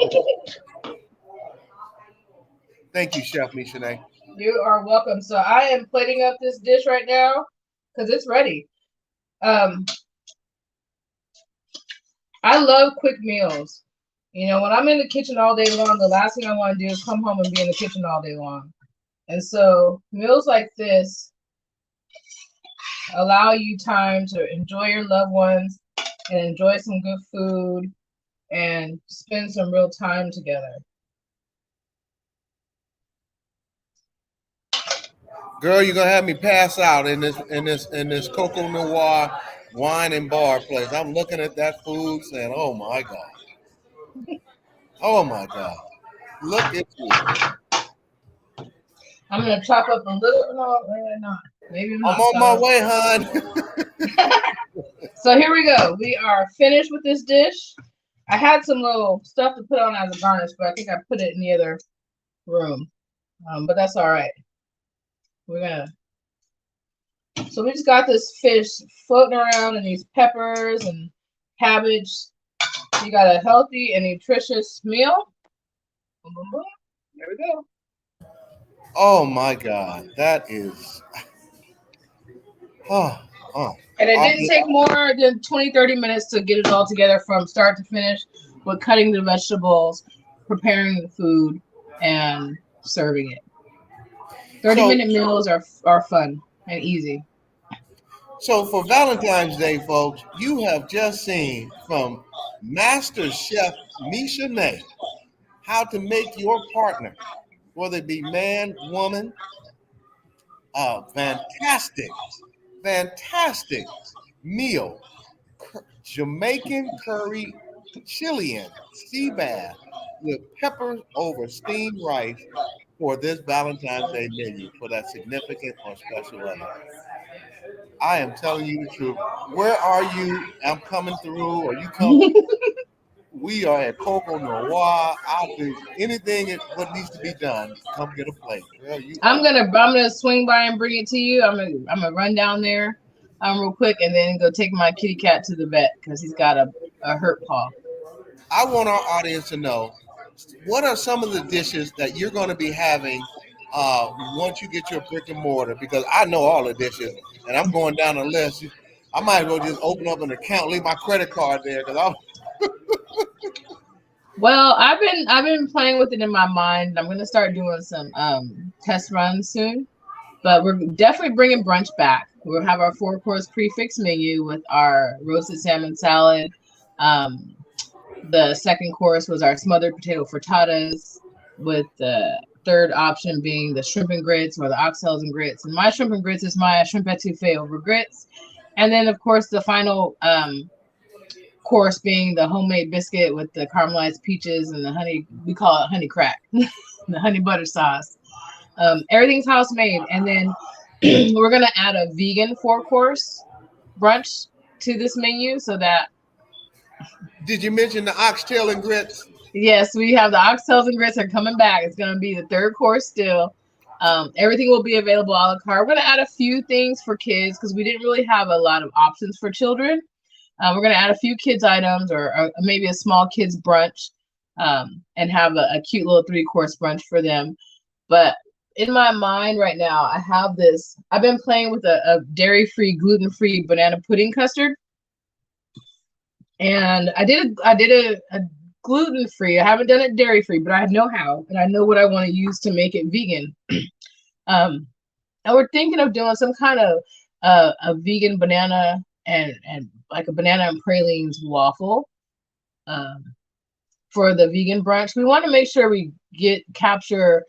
Thank you, Chef Michauxnee. You are welcome. So I am plating up this dish right now because it's ready. I love quick meals. When I'm in the kitchen all day long, the last thing I want to do is come home and be in the kitchen all day long. And so meals like this allow you time to enjoy your loved ones and enjoy some good food and spend some real time together. Girl, you're gonna have me pass out in this Coco Noir wine and bar place. I'm looking at that food saying, "Oh my God. Oh my God. Look at you." I'm gonna chop up a little. No, maybe not. Maybe not. I'm on my way, hon. So here we go. We are finished with this dish. I had some little stuff to put on as a garnish, but I think I put it in the other room. But that's all right. So we just got this fish floating around in these peppers and cabbage. You got a healthy and nutritious meal. Boom, boom, boom. There we go. Oh my God, that is. Oh. And it didn't take more than 20-30 minutes to get it all together from start to finish, with cutting the vegetables, preparing the food, and serving it. 30-minute meals are fun and easy. So for Valentine's Day, folks, you have just seen from Master Chef Michauxnee how to make your partner, whether it be man, woman, fantastic meal. Jamaican curry Chilean sea bass with peppers over steamed rice for this Valentine's Day menu for that significant or special other. I am telling you the truth. Where are you? I'm coming through, or you come. We are at Coco Noir. I'll do anything what needs to be done. Come get a plate. Girl, you are. I'm gonna swing by and bring it to you. I'm gonna run down there real quick and then go take my kitty cat to the vet because he's got a hurt paw. I want our audience to know what are some of the dishes that you're going to be having once you get your brick and mortar, because I know all the dishes and I'm going down the list. I might as well just open up an account, leave my credit card there because I'm. Well, I've been playing with it in my mind. I'm gonna start doing some test runs soon, but we're definitely bringing brunch back. We'll have our 4-course prefix menu with our roasted salmon salad. The second course was our smothered potato frittatas, with the third option being the shrimp and grits or the oxtails and grits. And my shrimp and grits is my shrimp etouffee over grits. And then, of course, the final course being the homemade biscuit with the caramelized peaches and the honey, we call it honey crack, the honey butter sauce. Everything's house made. And then we're going to add a vegan 4-course brunch to this menu so that. Did you mention the oxtail and grits? Yes, we have the oxtails and grits are coming back. It's going to be the 3rd course still. Everything will be available a la carte. We're going to add a few things for kids because we didn't really have a lot of options for children. We're going to add a few kids items or maybe a small kids brunch and have a cute little 3-course brunch for them. But in my mind right now, I have this. I've been playing with a dairy-free, gluten-free banana pudding custard. And I did a gluten-free. I haven't done it dairy-free, but I know how, and I know what I want to use to make it vegan. And we're thinking of doing some kind of a vegan banana and like a banana and pralines waffle for the vegan brunch. We want to make sure we capture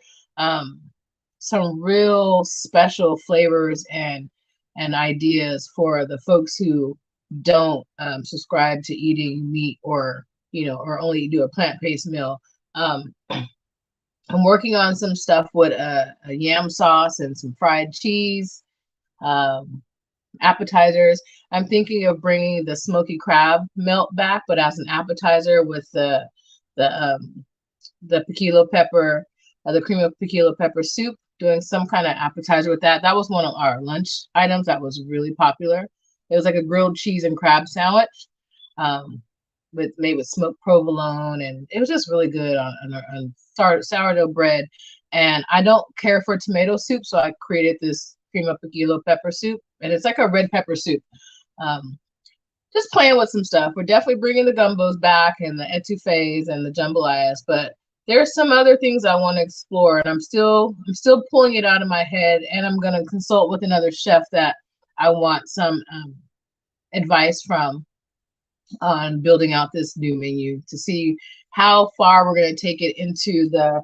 some real special flavors and ideas for the folks who don't subscribe to eating meat or only do a plant-based meal. I'm working on some stuff with a yam sauce and some fried cheese, appetizers. I'm thinking of bringing the smoky crab melt back, but as an appetizer with the piquillo pepper, the cream of piquillo pepper soup, doing some kind of appetizer with that. That was one of our lunch items that was really popular. It was like a grilled cheese and crab sandwich, made with smoked provolone, and it was just really good on sourdough bread. And I don't care for tomato soup, so I created this cream of piquillo pepper soup, and it's like a red pepper soup. Just playing with some stuff. We're definitely bringing the gumbos back and the etouffees and the jambalayas, but there's some other things I want to explore, and I'm still pulling it out of my head, and I'm going to consult with another chef that I want some advice from on building out this new menu to see how far we're going to take it into the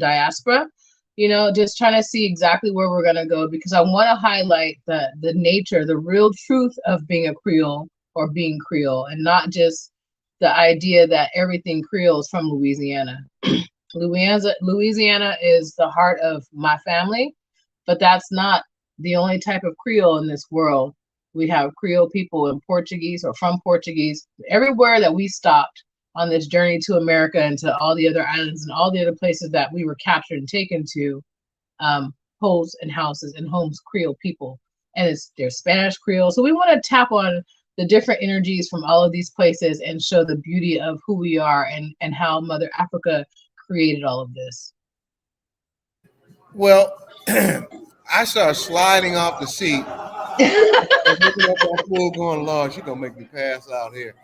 diaspora. Just trying to see exactly where we're going to go, because I want to highlight the nature, the real truth of being a Creole or being Creole, and not just the idea that everything Creole is from Louisiana. Louisiana is the heart of my family, but that's not the only type of Creole in this world. We have Creole people in Portuguese or from Portuguese. Everywhere that we stopped on this journey to America and to all the other islands and all the other places that we were captured and taken to, holes and houses and homes, Creole people. And they're Spanish Creole. So we want to tap on the different energies from all of these places and show the beauty of who we are and how Mother Africa created all of this. Well, I started sliding off the seat. Looking up on food going, Lord, she's gonna make me pass out here.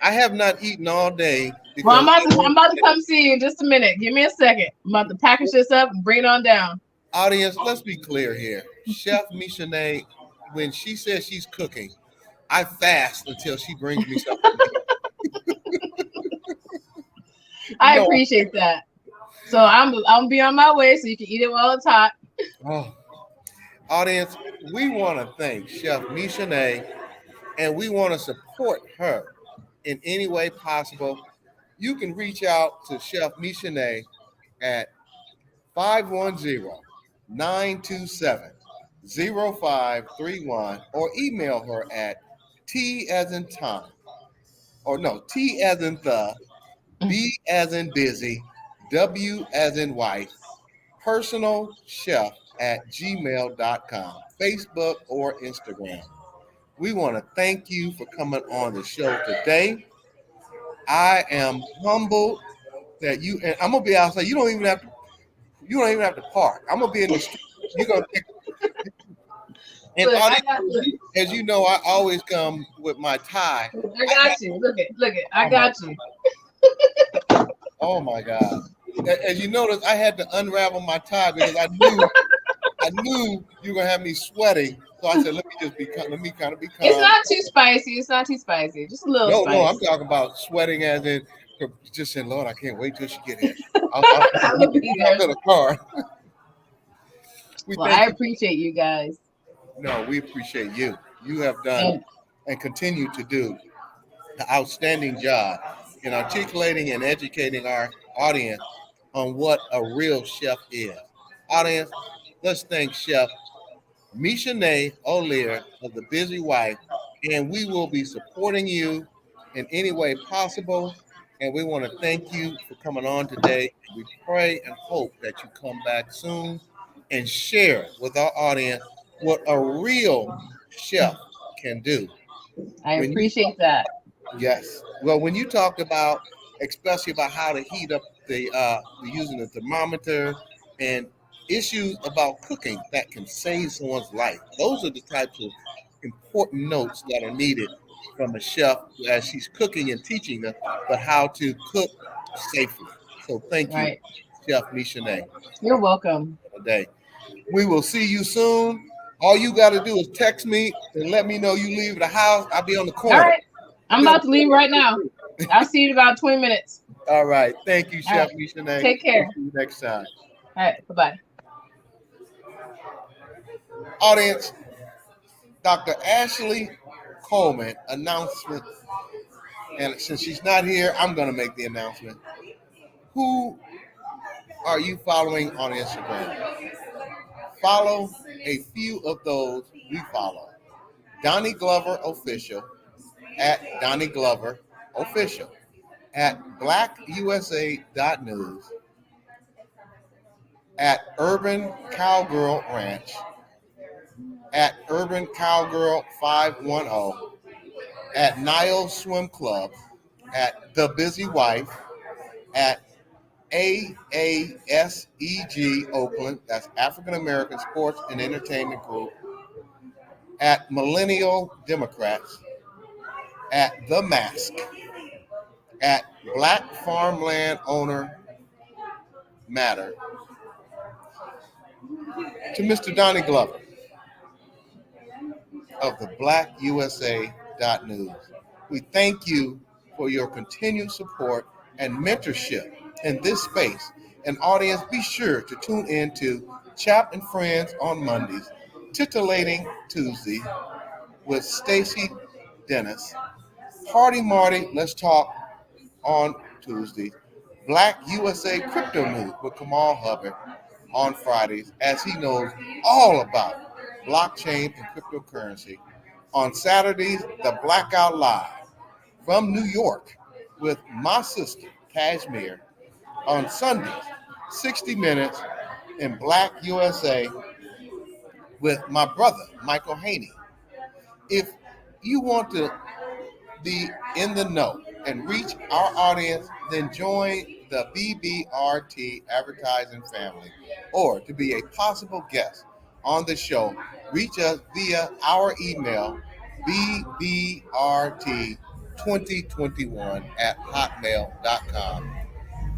I have not eaten all day. Well, I'm about to come see you in just a minute. Give me a second. I'm about to package this up and bring it on down. Audience, let's be clear here. Chef Michauxnee, when she says she's cooking, I fast until she brings me something. I appreciate that. So I'm be on my way so you can eat it while it's hot. Oh, audience, we want to thank Chef Michauxnee, and we want to support her in any way possible. You can reach out to Chef Michauxnee at 510-927-0531 or email her at T as in Tom, or no, T as in the, B as in busy, W as in wife, personal chef at gmail.com, Facebook or Instagram. We want to thank you for coming on the show today. I am humbled that you, and I'm gonna be outside. You don't even have to park. I'm gonna be in the street. You're gonna take, and Look, audience, as you know, I always come with my tie. I got you. Look it. I got you. Oh my God. As you notice, I had to unravel my tie because I knew you were gonna have me sweating. So I said, let me kind of be calm. It's not too spicy. Just a little No, spicy. no, I'm talking about sweating as in just saying, Lord, I can't wait till she get here. I'll be there to the car. I appreciate you guys. No, we appreciate you. You have done and continue to do an outstanding job in articulating and educating our audience on what a real chef is. Audience, let's thank Chef Michauxnee Olier of The Busy Wife, and we will be supporting you in any way possible. And we want to thank you for coming on today. We pray and hope that you come back soon and share with our audience what a real chef can do. I appreciate that. Yes. Well, when you talked about, especially about how to heat up the using the thermometer and issues about cooking that can save someone's life, those are the types of important notes that are needed from a chef as she's cooking and teaching them, but how to cook safely. So thank you, Chef Michauxnee. You're welcome. Today, we will see you soon. All you got to do is text me and let me know you leave the house. I'll be on the corner. All right. I'm about to leave right now. I'll see you in about 20 minutes. All right. Thank you, Chef Michauxnee. Take care. See you next time. All right. Bye-bye. Audience, Dr. Ashley Coleman announcement. And since she's not here, I'm going to make the announcement. Who are you following on Instagram? Follow a few of those we follow. Donny Glover Official at Donny Glover Official, at blackusa.news, at Urban Cowgirl Ranch, at Urban Cowgirl 510, at Nile Swim Club, at The Busy Wife, at AASEG Oakland, that's African American Sports and Entertainment Group, at Millennial Democrats, at The Mask, at Black Farmland Owner Matter, to Mr. Donny Glover of the blackusa.news. We thank you for your continued support and mentorship in this space. And audience, be sure to tune in to Chap and Friends on Mondays, Titillating Tuesday with Stacy Dennis, Party Marty, Let's Talk on Tuesday, Black USA Crypto News with Kamal Hubbard on Fridays, as he knows all about blockchain and cryptocurrency. On Saturdays, the Blackout Live from New York with my sister, Kashmir. On Sundays, 60 Minutes in Black USA with my brother, Michael Haney. If you want to be in the know and reach our audience, then join the BBRT advertising family. Or to be a possible guest on the show, reach us via our email, bbrt2021@hotmail.com.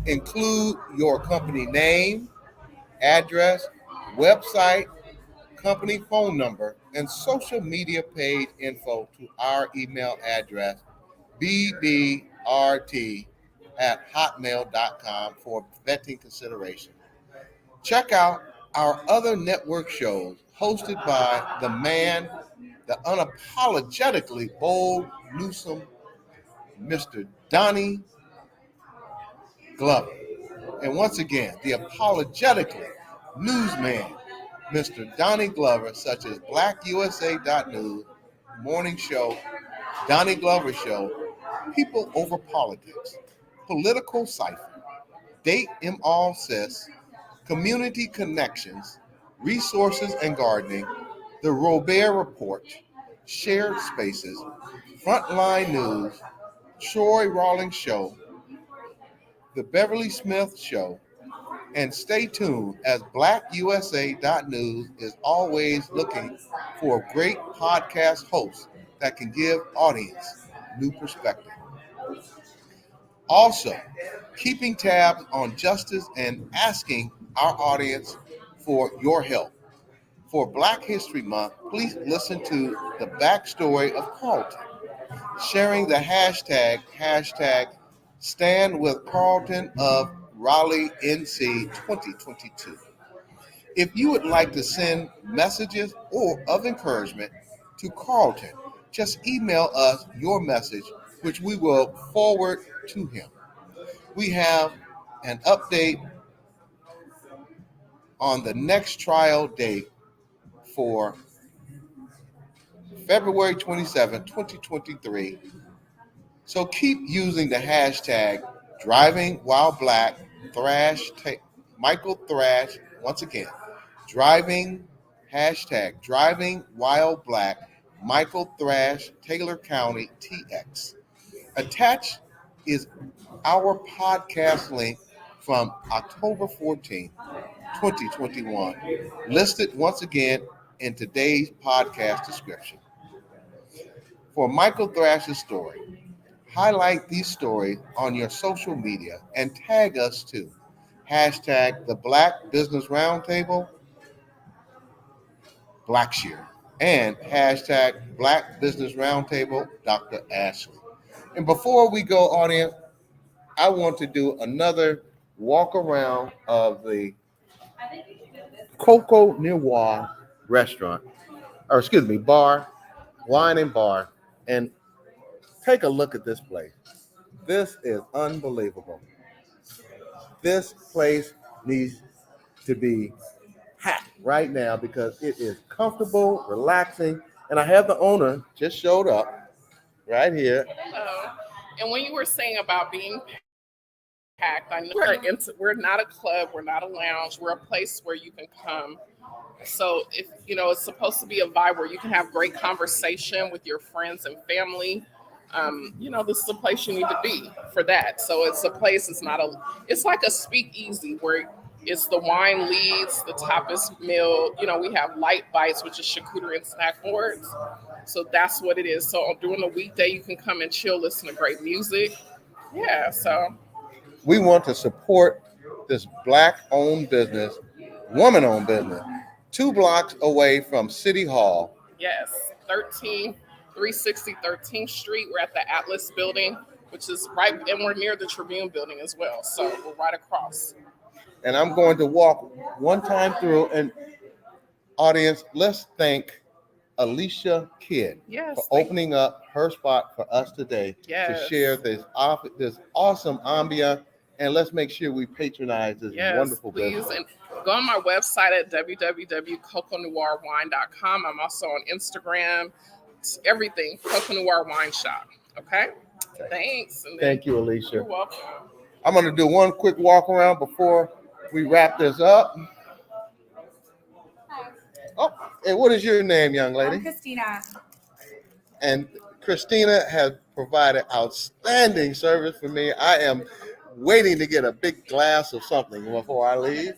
Include your company name, address, website, company phone number, and social media page info to our email address, bbrt@hotmail.com, for vetting consideration. Check out our other network shows hosted by the man, the unapologetically bold, Newsome, Mr. Donny Glover. And once again, the apologetically newsman, Mr. Donny Glover, such as BlackUSA.News, Morning Show, Donny Glover Show, People Over Politics, Political Cipher, Date 'Em All Sis, Community Connections, Resources and Gardening, The Robert Report, Shared Spaces, Frontline News, Troy Rawlings Show, The Beverly Smith Show, and stay tuned as BlackUSA.News is always looking for a great podcast host that can give audience new perspective. Also, keeping tabs on justice and asking our audience for your help. For Black History Month, please listen to the backstory of Carlton, sharing the hashtag Stand with Carlton of Raleigh, NC 2022. If you would like to send messages or of encouragement to Carlton, just email us your message, which we will forward to him. We have an update on the next trial date for February 27, 2023. So keep using the hashtag Driving While Black Michael Thrash. Once again, hashtag Driving While Black Michael Thrash, Taylor County, TX. Attached is our podcast link from October 14, 2021, listed once again in today's podcast description. For Michael Thrash's story, highlight these stories on your social media and tag us too. Hashtag the Black Business Roundtable, Blackshear, and hashtag Black Business Roundtable, Dr. Ashley. And before we go, audience, I want to do another walk around of the Coco Noir restaurant, bar, wine and bar, and take a look at this place. This is unbelievable. This place needs to be packed right now because it is comfortable, relaxing, and I have the owner just showed up right here. Hello. And when you were saying about being packed, I know we're not a club, we're not a lounge, we're a place where you can come. So if it's supposed to be a vibe where you can have great conversation with your friends and family. This is a place you need to be for that. So it's a place, it's like a speakeasy where it's the wine leads, the tapas meal. We have light bites, which is charcuterie and snack boards. So that's what it is. So during the weekday, you can come and chill, listen to great music. Yeah, so. We want to support this Black-owned business, woman-owned business, 2 blocks away from City Hall. Yes, 360 13th Street. We're at the Atlas building, which is right, and we're near the Tribune building as well. So we're right across. And I'm going to walk one time through, and audience, let's thank Alicia Kidd for opening up her spot for us today to share this awesome ambiance. And let's make sure we patronize this wonderful business. And go on my website at www.coconoirwine.com. I'm also on Instagram. It's everything, Coco Noir Wine Shop. Okay? Thanks. Thank you, Alicia. You're welcome. I'm going to do one quick walk around before we wrap this up. Oh, and what is your name, young lady? I'm Christina. And Christina has provided outstanding service for me. I am waiting to get a big glass of something before I leave.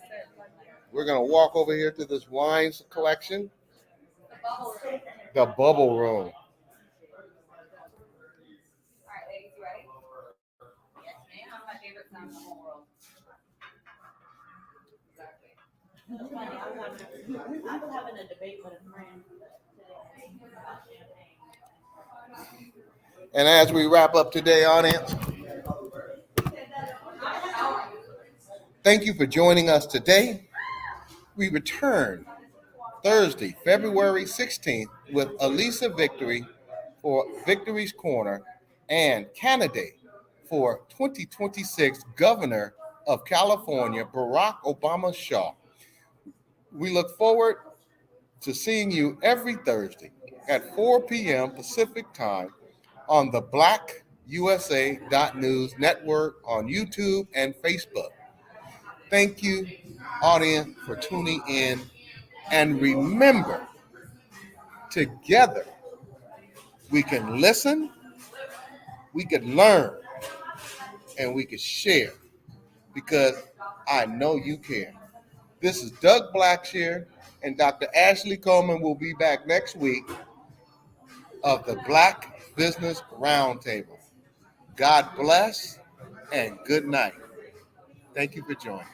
We're going to walk over here to this wine collection. The Bubble Room. All right, ladies, you ready? Yes, ma'am. My favorite sound in the whole world. Exactly. That's funny. I was having a debate with a friend today about champagne. And as we wrap up today, audience, thank you for joining us today. We return Thursday, February 16th with Elisa Victory for Victory's Corner and candidate for 2026 Governor of California, Barack Obama Shaw. We look forward to seeing you every Thursday at 4 p.m. Pacific Time on the BlackUSA.News Network on YouTube and Facebook. Thank you, audience, for tuning in. And remember, together we can listen, we can learn, and we can share because I know you care. This is Doug Blackshear, and Dr. Ashley Coleman will be back next week of the Black Business Roundtable. God bless and good night. Thank you for joining.